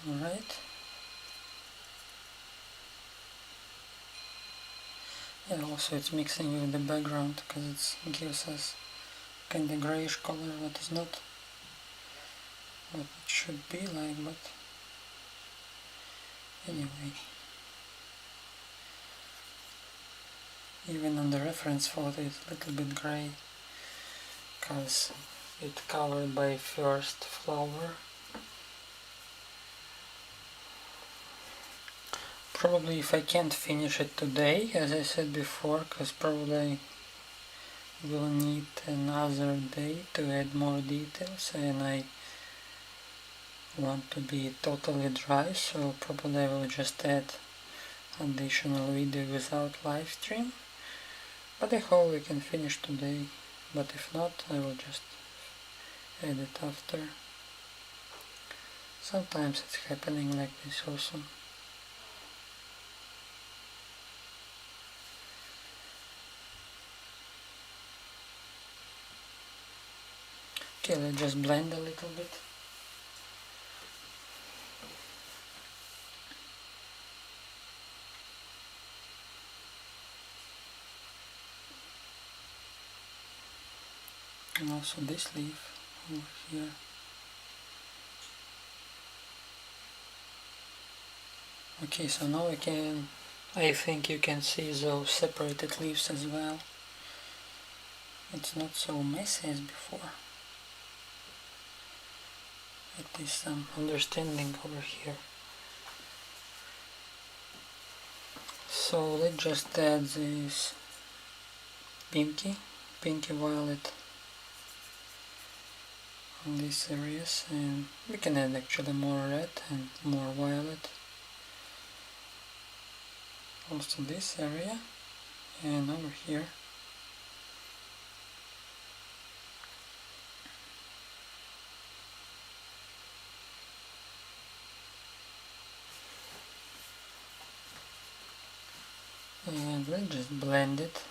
Alright. Yeah, also it's mixing with the background because it gives us kind of grayish color, what is not what it should be like, but anyway. Even on the reference photo it's a little bit gray because it's covered by first flower. Probably if I can't finish it today, as I said before, because probably I will need another day to add more details, and I want to be totally dry, so probably I will just add additional video without live stream. But I hope we can finish today, but if not, I will just add it after. Sometimes it's happening like this also. Okay, let's just blend a little bit. And also this leaf over here. Okay, so now I think you can see those separated leaves as well. It's not so messy as before. At least some understanding over here. So let's just add this pinky violet on these areas, and we can add actually more red and more violet. Also this area and over here. And let's just blend it.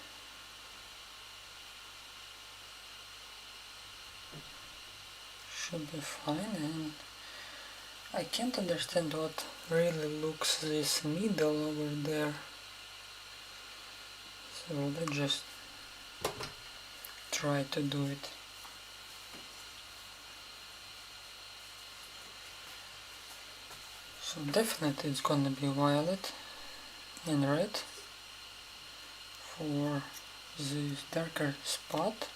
Should be fine, and I can't understand what really looks this middle over there. So let's just try to do it. So definitely it's gonna be violet and red for this darker spot.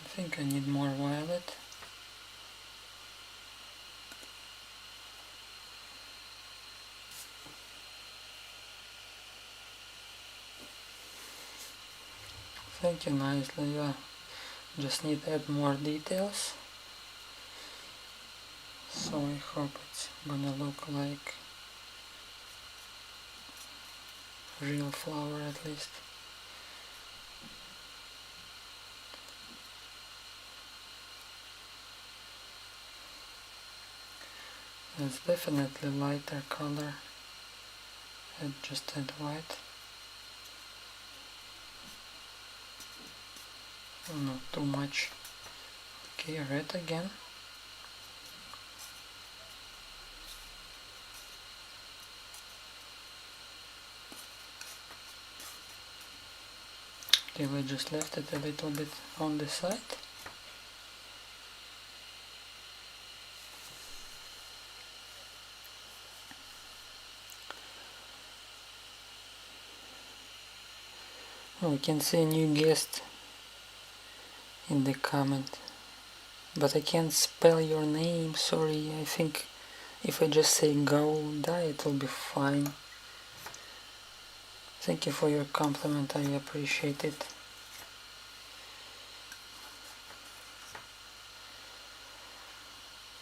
I think I need more violet. Thank you nicely, yeah. Just need to add more details. So I hope it's gonna look like real flower at least. It's definitely lighter color. I just add white. Not too much. Okay, red again. Okay, we just left it a little bit on the side. We can see a new guest in the comment, but I can't spell your name, sorry. I think if I just say Golda it will be fine. Thank you for your compliment, I appreciate it.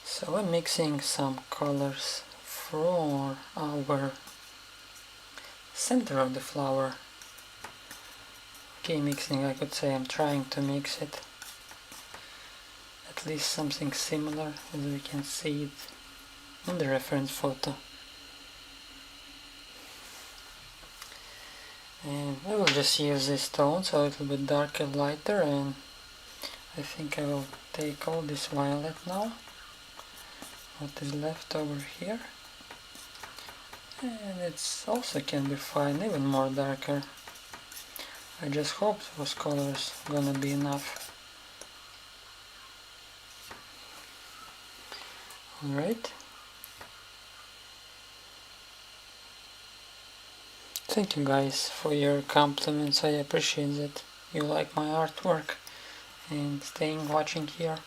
So I'm mixing some colors for our center of the flower. Okay, mixing, I could say I'm trying to mix it. At least something similar, as we can see it in the reference photo. And I will just use this tone, so a little bit darker, lighter, and I think I will take all this violet now, what is left over here, and it's also can be fine, even more darker. I just hope those colors gonna be enough. Alright. Thank you guys for your compliments, I appreciate that you like my artwork and staying watching here.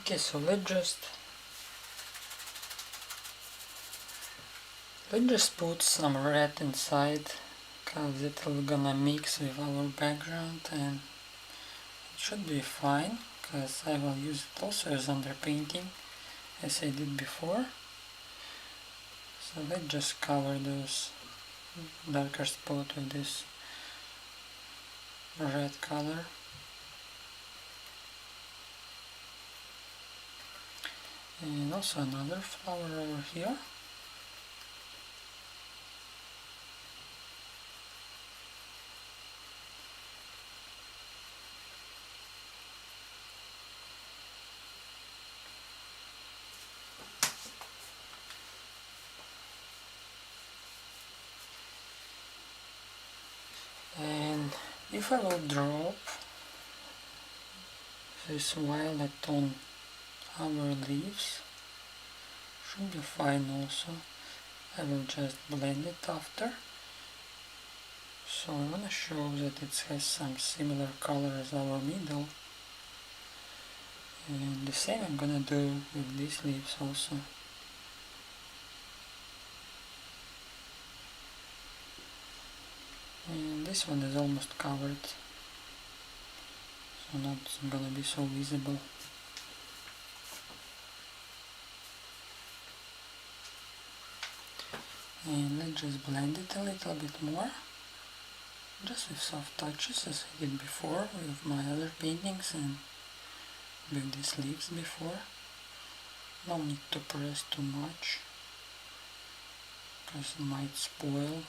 Okay, so let's just put some red inside, cause it will gonna mix with our background and it should be fine, cause I will use it also as underpainting as I did before. So let's just cover those darker spots with this red color. And also another flower over here. And if I will drop this violet on our leaves, should be fine also. I will just blend it after. So I want to show that it has some similar color as our middle. And the same I'm gonna do with these leaves also. And this one is almost covered, so not gonna be so visible. And let's just blend it a little bit more, just with soft touches as I did before with my other paintings and with these leaves before. No need to press too much, because it might spoil.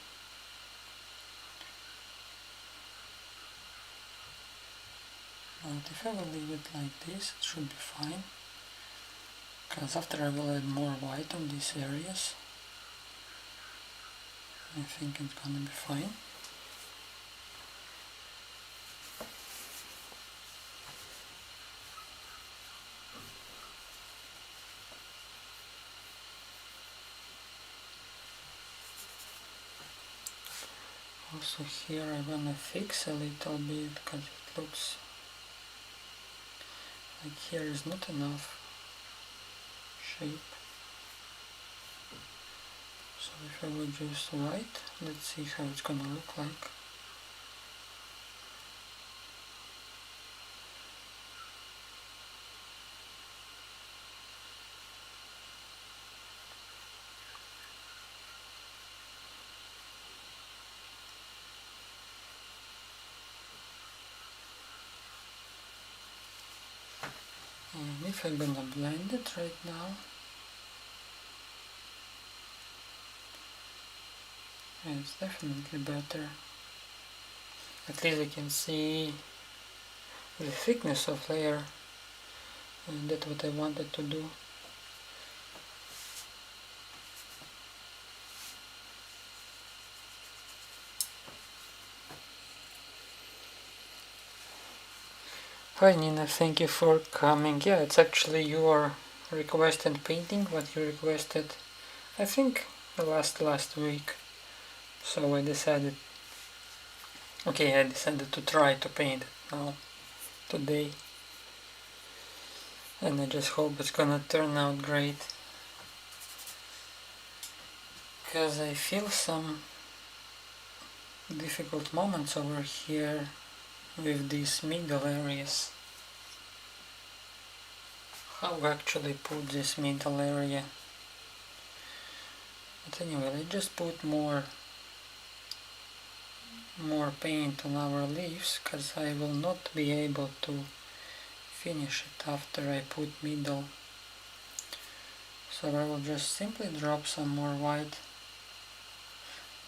But if I will leave it like this, it should be fine, because after I will add more white on these areas, I think it's gonna be fine. Also here I wanna fix a little bit, because it looks like here is not enough shape. So if I would use white, let's see how it's gonna look like. And if I'm gonna blend it right now, it's definitely better. At least I can see the thickness of layer, and that's what I wanted to do. Hi Nina, thank you for coming. Yeah, it's actually your requested painting, what you requested, I think last week. So I decided to try to paint it now, today. And I just hope it's gonna turn out great. Because I feel some difficult moments over here with these middle areas. How actually put this middle area. But anyway, let's just put more paint on our leaves, because I will not be able to finish it after I put middle. So I will just simply drop some more white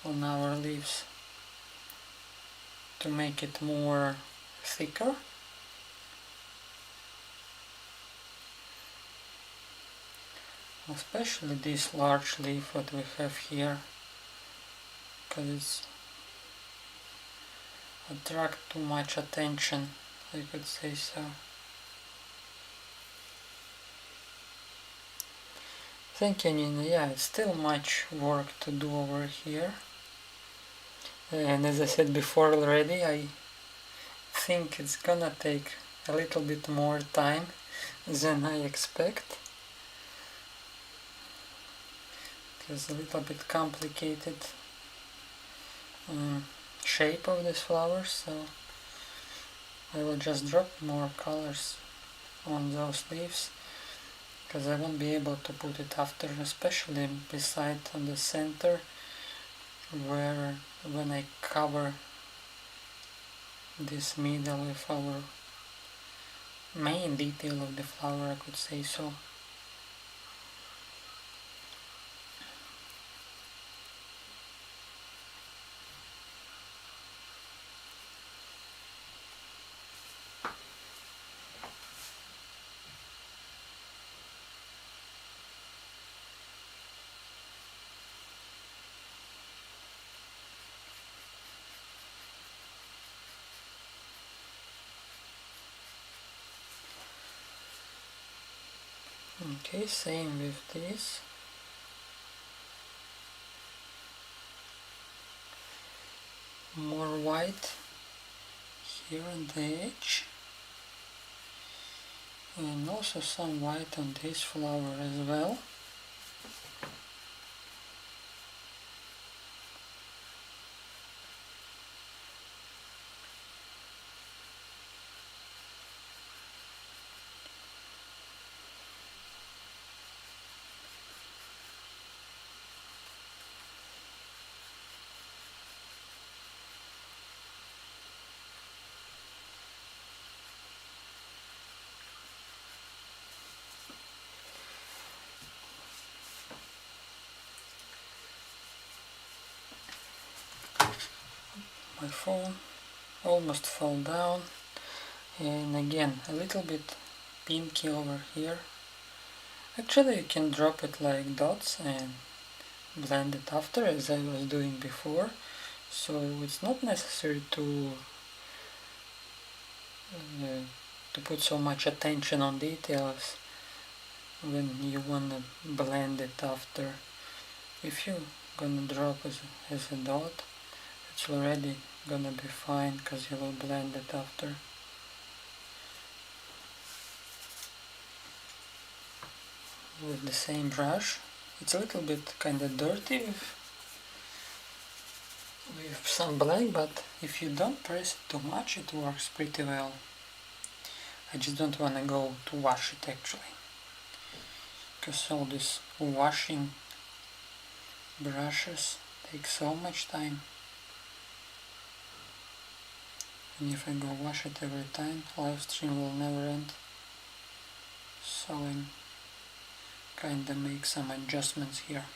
on our leaves to make it more thicker. Especially this large leaf what we have here, because it's attract too much attention, I could say so. Thinking, yeah, it's still much work to do over here, and as I said before already, I think it's gonna take a little bit more time than I expect. It's a little bit complicated shape of this flower, so I will just drop more colors on those leaves, because I won't be able to put it after, especially beside on the center, where when I cover this middle with our main detail of the flower, I could say so. Okay, same with this. More white here on the edge, and also some white on this flower as well. My phone almost fell down, and again a little bit pinky over here. Actually you can drop it like dots and blend it after, as I was doing before, so it's not necessary to put so much attention on details when you wanna blend it after. If you're gonna drop as a dot, it's already gonna be fine, because you will blend it after. With the same brush. It's a little bit kinda dirty with some black, but if you don't press it too much, it works pretty well. I just don't wanna go to wash it actually, because all this washing brushes take so much time. And if I go wash it every time, live stream will never end. So I'm kinda make some adjustments here.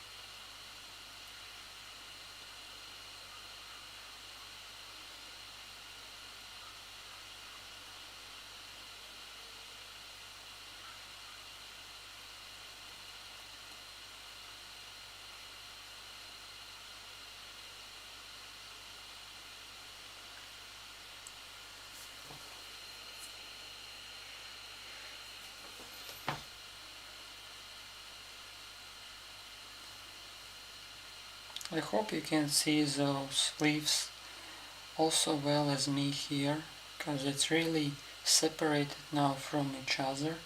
I hope you can see those leaves also well as me here, because it's really separated now from each other,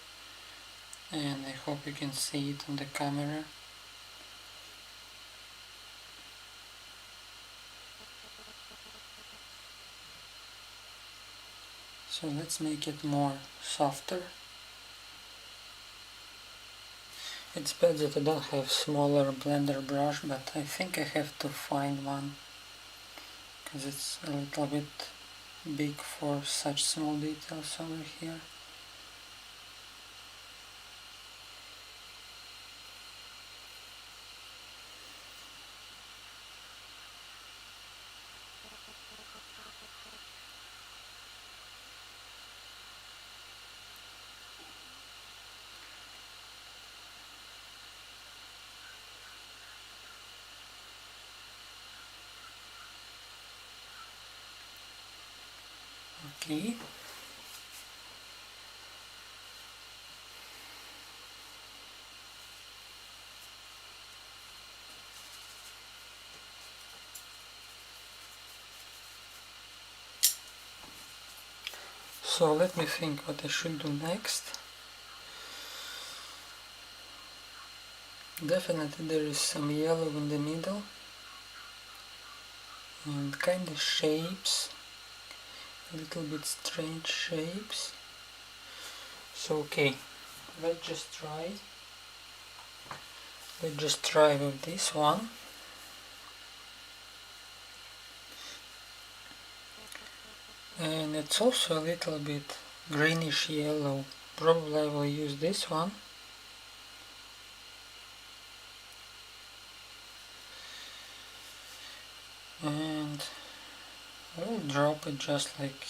and I hope you can see it on the camera. So let's make it more softer. It's bad that I don't have smaller blender brush, but I think I have to find one, because it's a little bit big for such small details over here. Okay. So let me think what I should do next. Definitely there is some yellow in the middle and kind of shapes, a little bit strange shapes. So okay, let's just try with this one. And it's also a little bit greenish yellow. Probably I will use this one. And I will drop it just like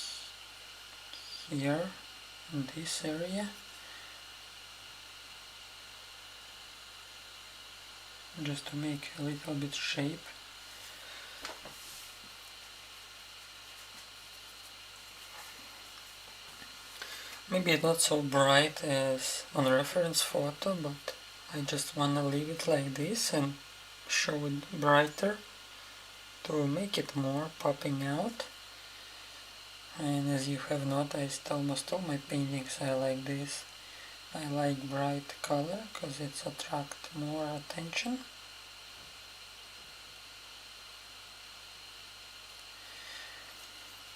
here in this area. Just to make a little bit shape. Maybe it's not so bright as on reference photo, but I just wanna leave it like this and show it brighter to make it more popping out. And as you have noticed, almost all my paintings I like this. I like bright color because it attracts more attention.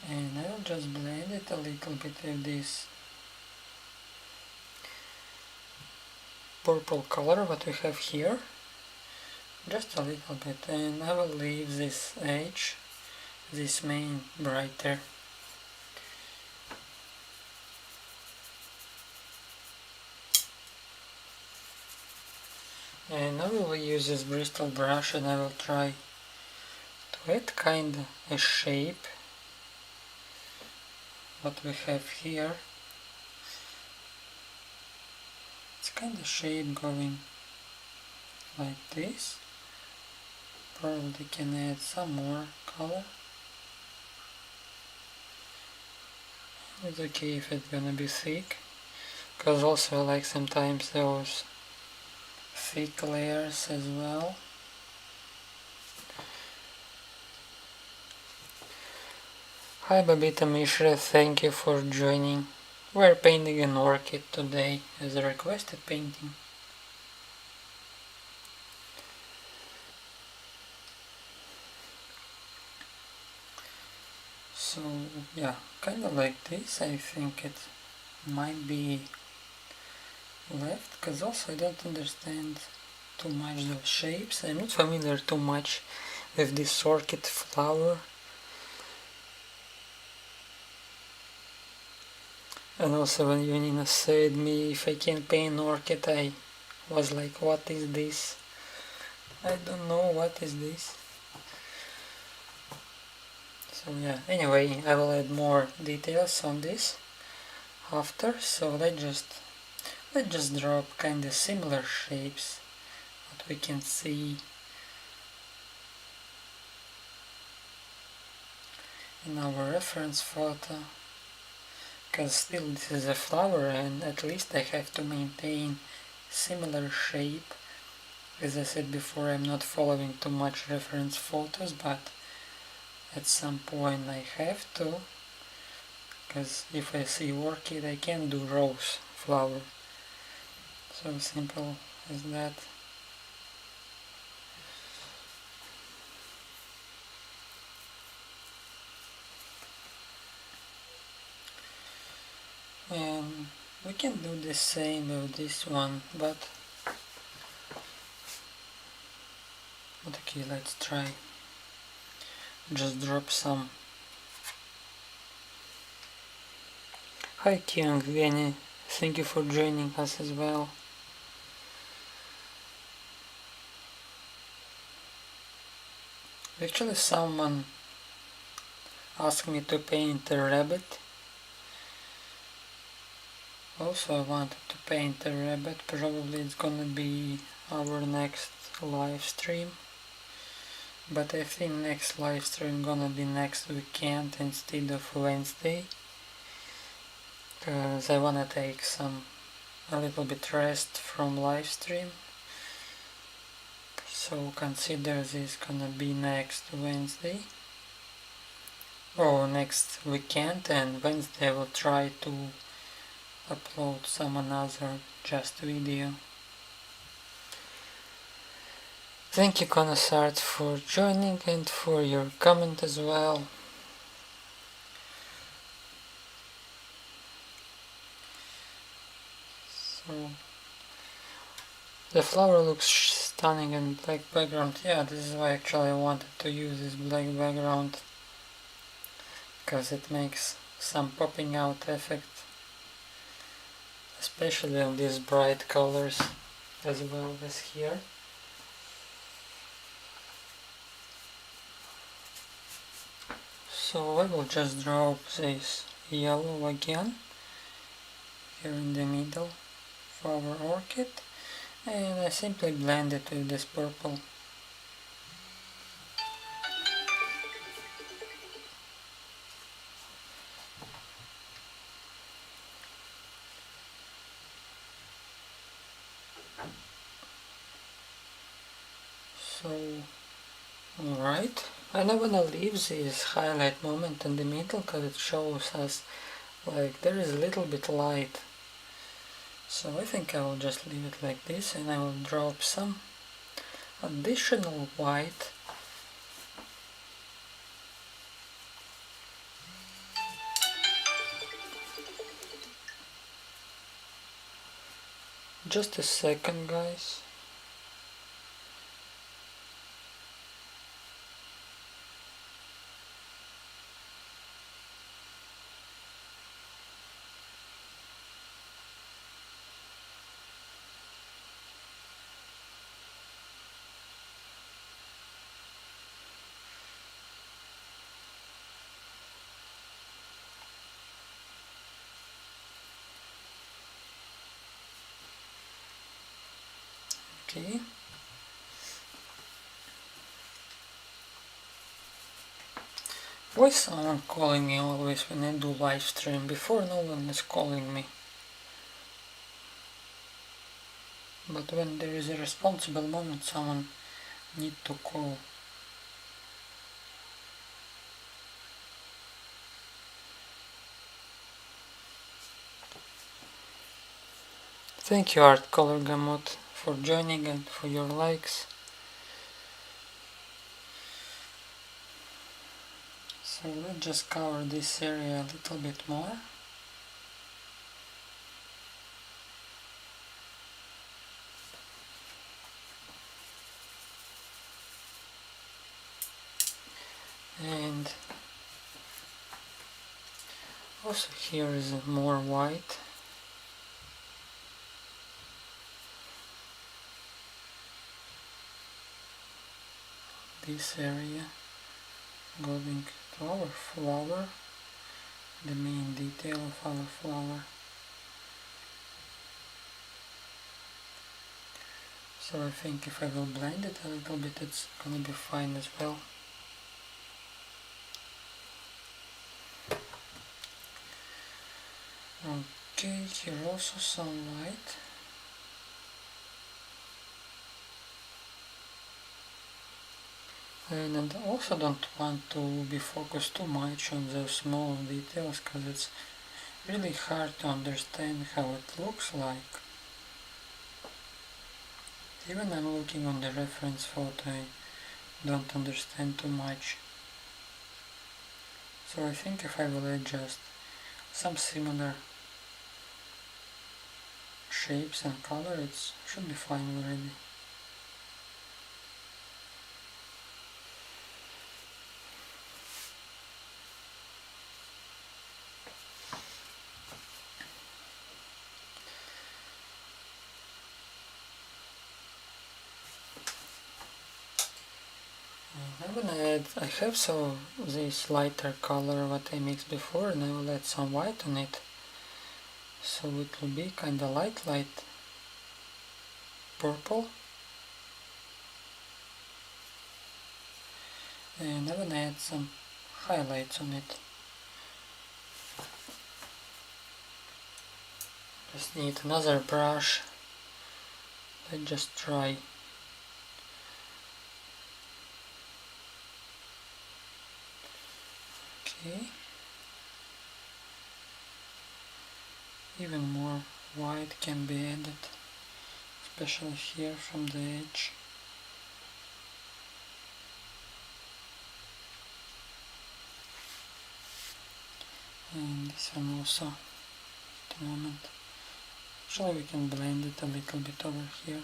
And I will just blend it a little bit with this purple color what we have here, just a little bit, and I will leave this edge, this main brighter. And I will use this bristle brush and I will try to add kinda a shape what we have here. It's kinda shape going like this. Probably can add some more color. It's okay if it's gonna be thick, because also I like sometimes those thick layers as well. Hi Babita Mishra, thank you for joining. We're painting an orchid today as a requested painting. So yeah, kind of like this. I think it might be left, because also I don't understand too much the shapes. I'm not familiar too much with this orchid flower. And also when Yunina said me if I can paint orchid, I was like, what is this? I don't know what is this. So yeah, anyway, I will add more details on this after. So let's just drop kinda similar shapes what we can see in our reference photo. Because still this is a flower and at least I have to maintain similar shape. As I said before, I'm not following too much reference photos, but at some point I have to, because if I see orchid I can do rose flower. So simple as that. And we can do the same with this one, but okay, let's try. Just drop some. Hi Kyung Vieni, thank you for joining us as well. Actually someone asked me to paint a rabbit. Also I wanted to paint a rabbit, probably it's gonna be our next live stream. But I think next live stream gonna be next weekend instead of Wednesday. because I wanna take a little bit rest from live stream. So consider this gonna be next Wednesday or next weekend, and Wednesday I will try to upload some another just video. Thank you Connoissart for joining and for your comment as well. So the flower looks stunning in black background. Yeah, this is why actually I wanted to use this black background, because it makes some popping out effect, especially on these bright colors as well as here. So I will just drop this yellow again here in the middle for our orchid, and I simply blend it with this purple. So, alright, and I wanna leave this highlight moment in the middle because it shows us like there is a little bit light. So I think I will just leave it like this, and I will drop some additional white just a second, guys. Okay. Why is someone calling me always when I do live stream? Before no one is calling me. But when there is a responsible moment, someone need to call. Thank you Art Color Gamut for joining and for your likes. So let's just cover this area a little bit more. And also here is more white. This area going to our flower, the main detail of our flower. So I think if I will blend it a little bit, it's gonna be fine as well. Okay, here also some white. And I also don't want to be focused too much on the small details, because it's really hard to understand how it looks like. Even I'm looking on the reference photo, I don't understand too much. So I think if I will adjust some similar shapes and color, it should be fine already. I'm gonna add, I have this lighter color what I mixed before, and I will add some white on it. So it will be kinda light purple. And I'm gonna add some highlights on it. Just need another brush. Let's just try. Okay. Even more white can be added, especially here from the edge. And this one also at the moment. Actually we can blend it a little bit over here.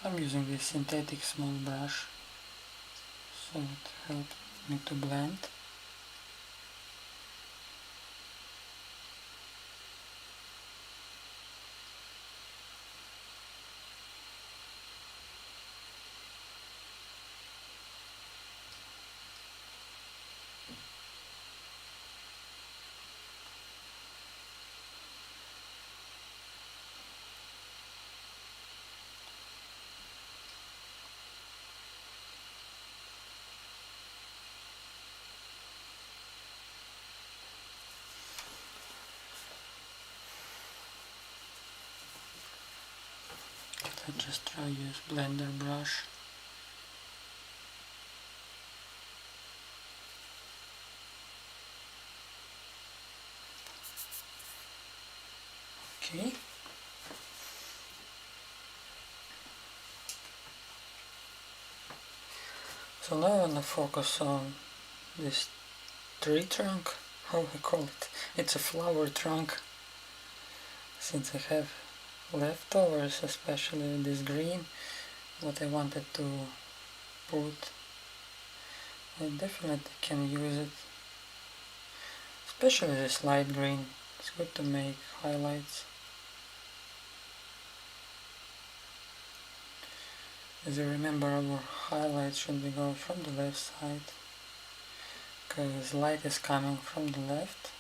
I'm using this synthetic small brush, so it helps me to blend. Let's just try use blender brush. Okay. So now I want to focus on this tree trunk, how I call it. It's a flower trunk, since I have leftovers, especially this green, what I wanted to put. I definitely can use it, especially this light green. It's good to make highlights. As you remember, our highlights should be going from the left side, because light is coming from the left.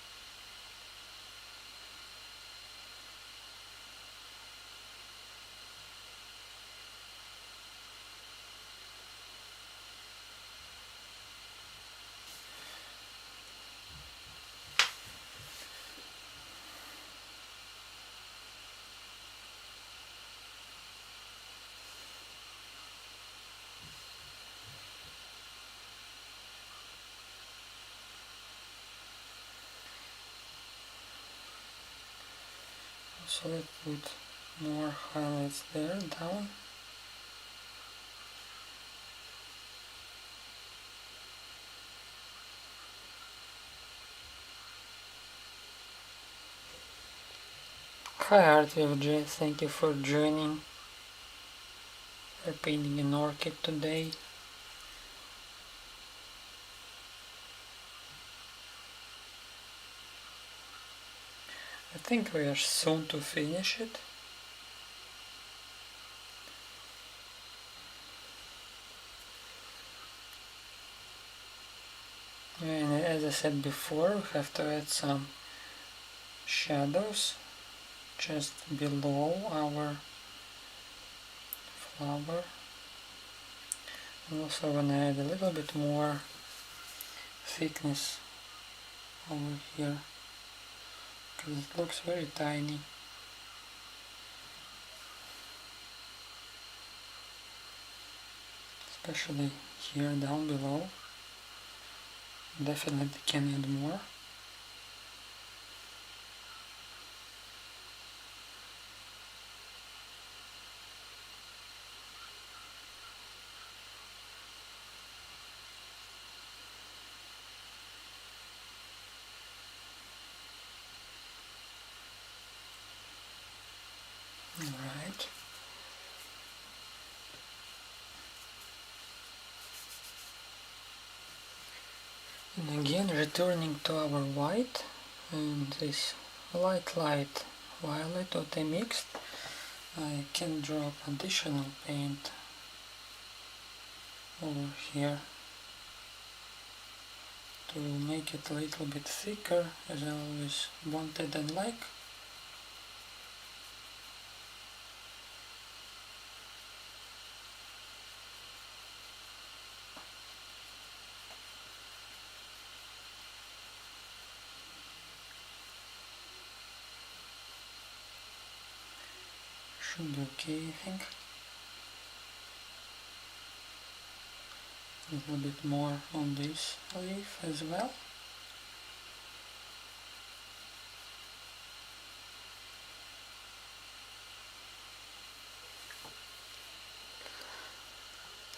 So let's put more highlights there, down. Hi ArtWFG, thank you for joining. We're painting an orchid today. I think we are soon to finish it. And as I said before, we have to add some shadows just below our flower. I'm also gonna add a little bit more thickness over here, because it looks very tiny. Especially here down below. Definitely can add more. Alright. And again returning to our white and this light violet what I mixed, I can drop additional paint over here to make it a little bit thicker, as I always wanted and like. Should be okay, I think. A little bit more on this leaf as well.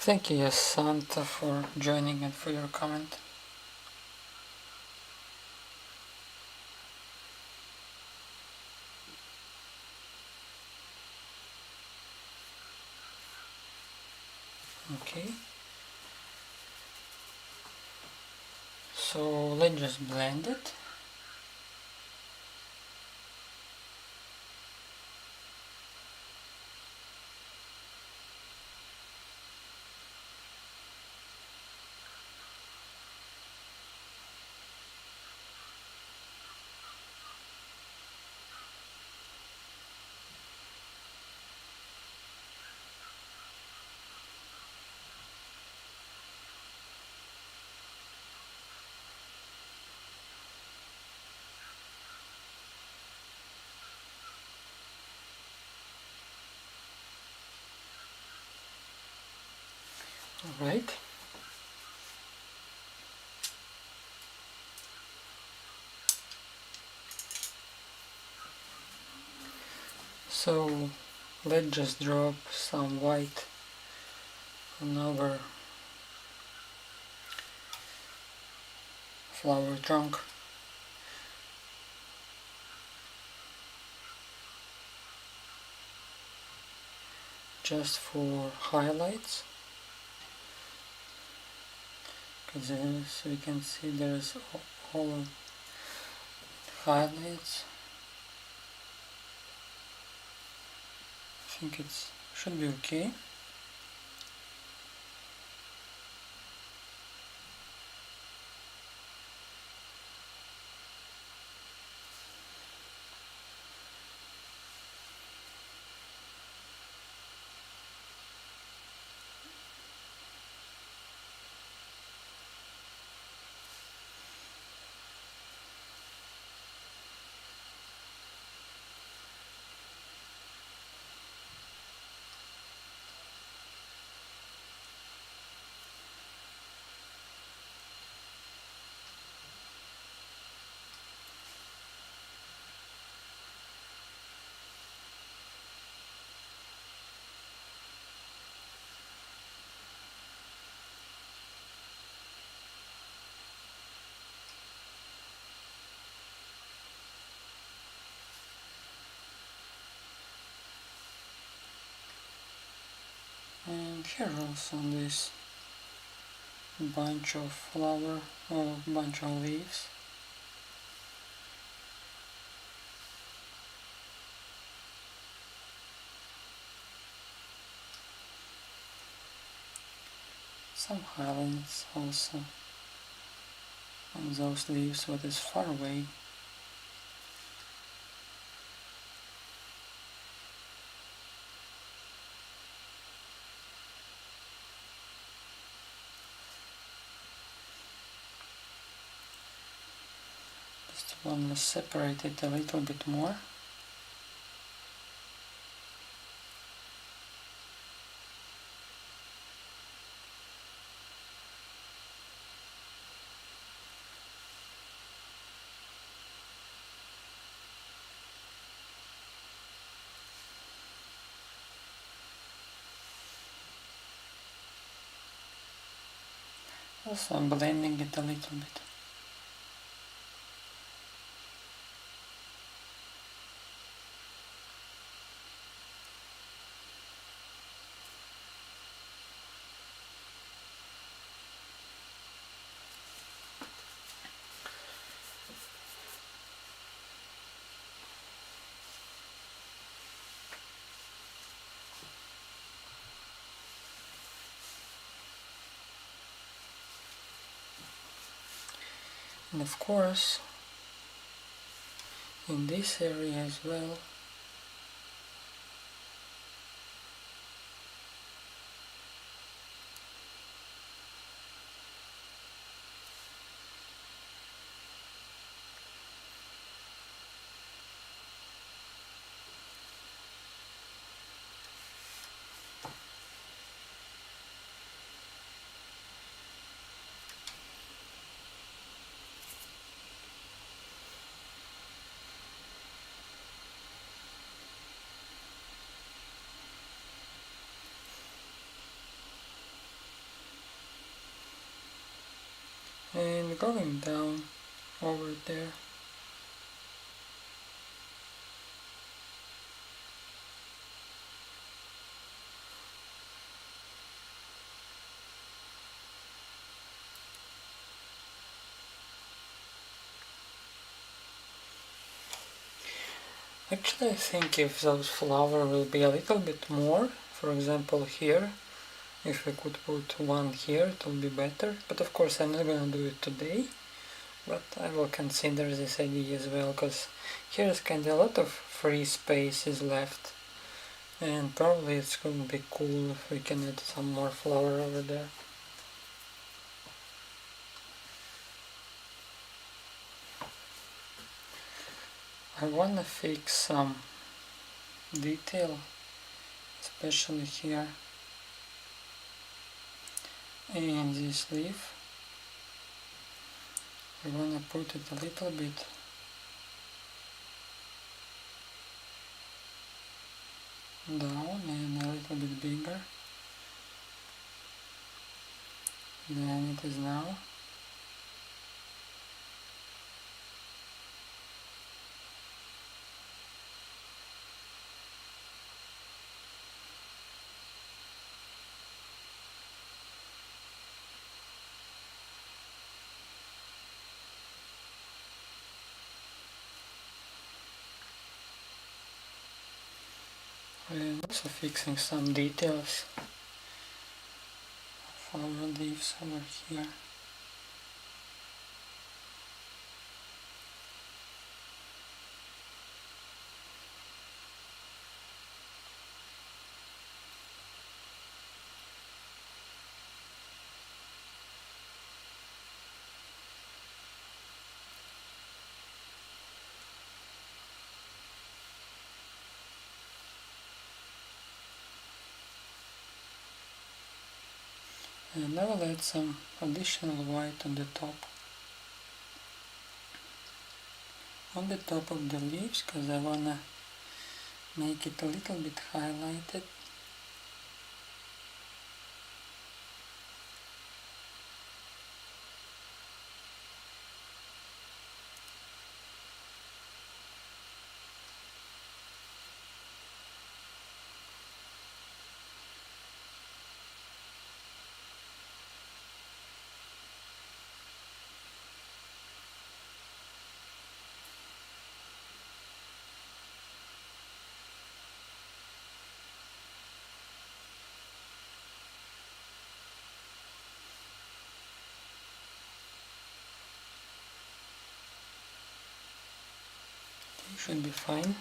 Thank you, Santa, for joining and for your comment. Okay. So let's just blend it. Alright. So let's just drop some white on our flower trunk. Just for highlights, because as we can see there's all highlights. I think it should be okay. And here also this bunch of flower or bunch of leaves. Some highlights also on those leaves what is far away. Just want to separate it a little bit more. Also I'm blending it a little bit. And of course, in this area as well, going down over there. Actually, I think if those flowers will be a little bit more, for example here, if we could put one here, it will be better. But of course I'm not gonna do it today, but I will consider this idea as well, because here's kinda a lot of free spaces left, and probably it's gonna be cool if we can add some more flower over there. I wanna fix some detail, especially here in this leaf. I wanna put it a little bit down and a little bit bigger than it is now. I'm also fixing some details of our leaves over here. And I will add some additional white on the top. On the top of the leaves, because I wanna make it a little bit highlighted. Should be fine.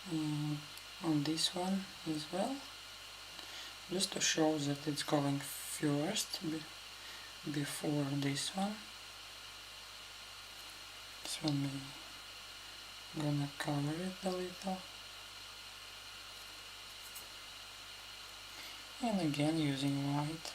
And on this one as well, just to show that it's going first before this one. This one we're gonna cover it a little. And again using white.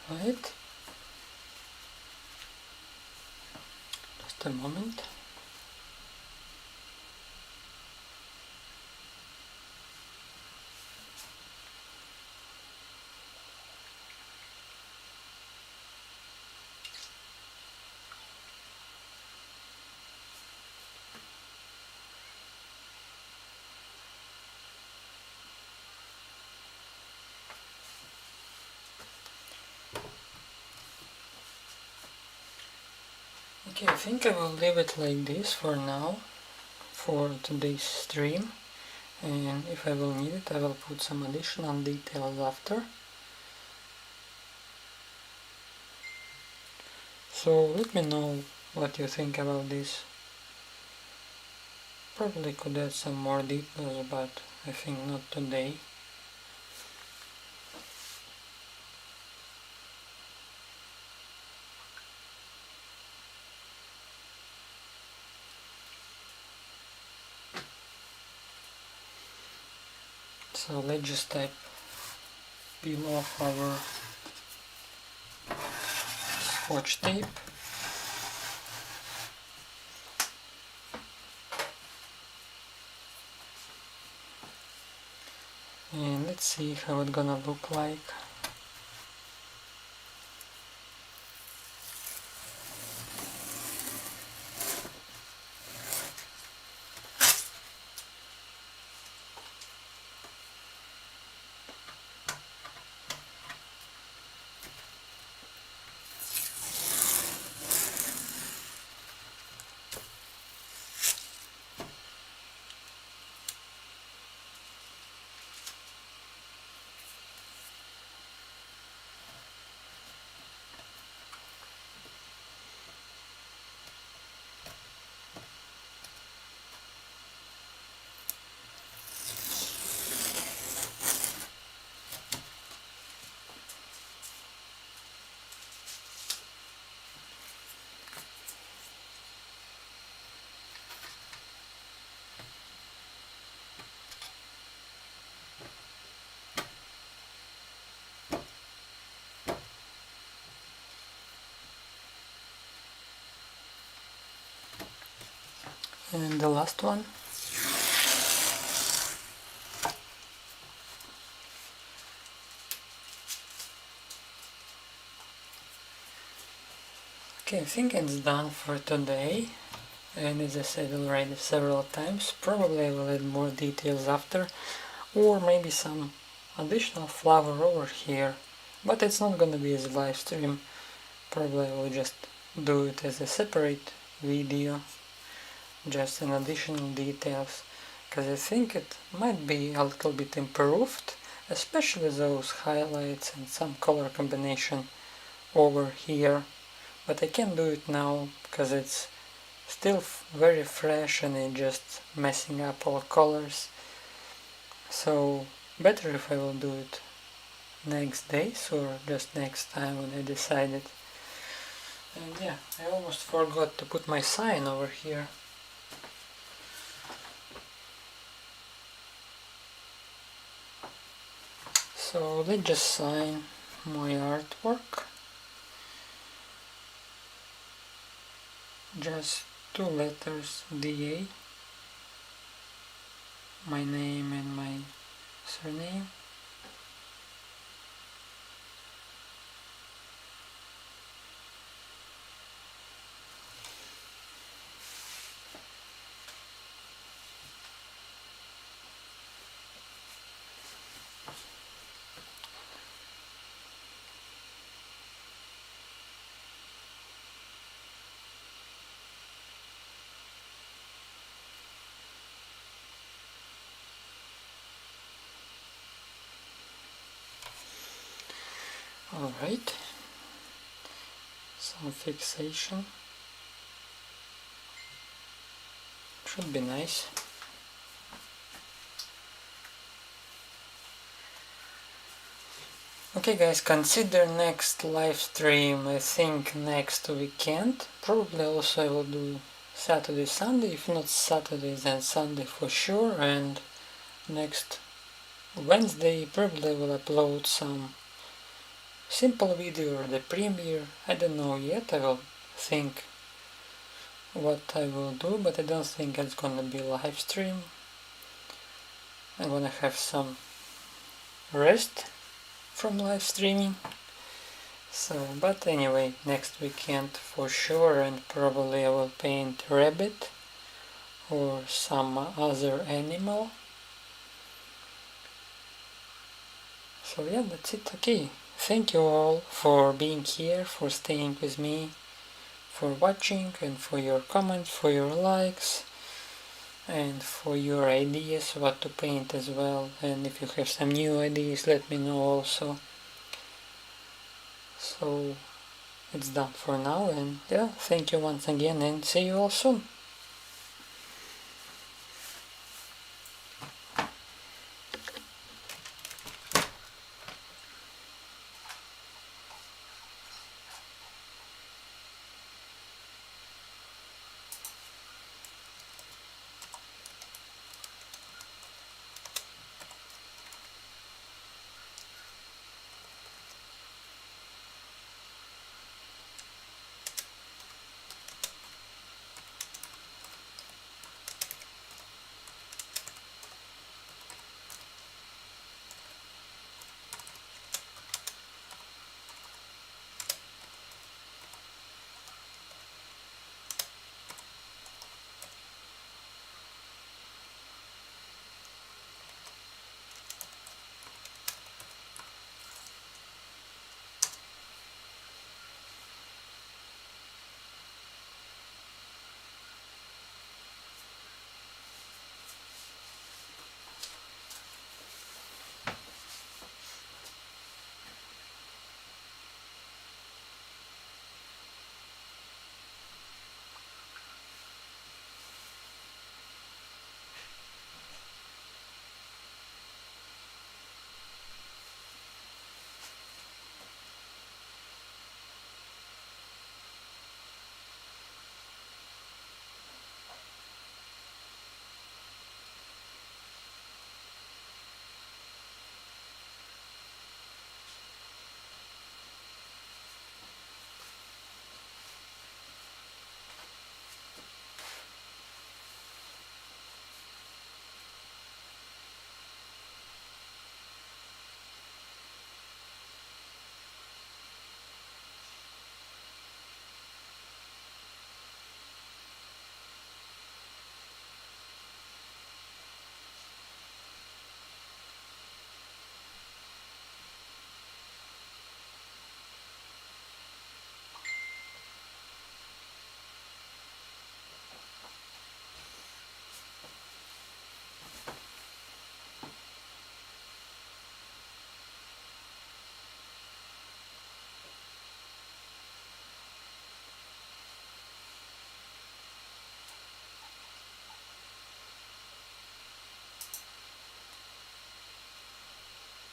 Alright, just a moment. Okay, I think I will leave it like this for now, for today's stream, and if I will need it I will put some additional details after. So let me know what you think about this. Probably could add some more details, but I think not today. So let's just peel off our Scotch tape. And let's see how it's gonna look like. And the last one. Okay, I think it's done for today, and as I said already several times, probably I will add more details after, or maybe some additional flower over here, but it's not gonna be as a live stream. Probably I will just do it as a separate video, just an additional details, because I think it might be a little bit improved, especially those highlights and some color combination over here. But I can't do it now because it's still very fresh and it's just messing up all colors. So better if I will do it next days or just next time when I decided. And yeah, I almost forgot to put my sign over here. So let's just sign my artwork. Just 2 letters, DA, my name and my surname. Alright, some fixation, should be nice. Okay guys, consider next live stream, I think next weekend. Probably also I will do Saturday, Sunday, if not Saturday then Sunday for sure, and next Wednesday probably I will upload some simple video or the premiere. I don't know yet, I will think what I will do, but I don't think it's gonna be live stream. I'm gonna have some rest from live streaming. So, but anyway, next weekend for sure, and probably I will paint rabbit or some other animal. So yeah, that's it. Okay, thank you all for being here, for staying with me, for watching, and for your comments, for your likes, and for your ideas what to paint as well. And if you have some new ideas, let me know also. So it's done for now, and yeah, thank you once again, and see you all soon.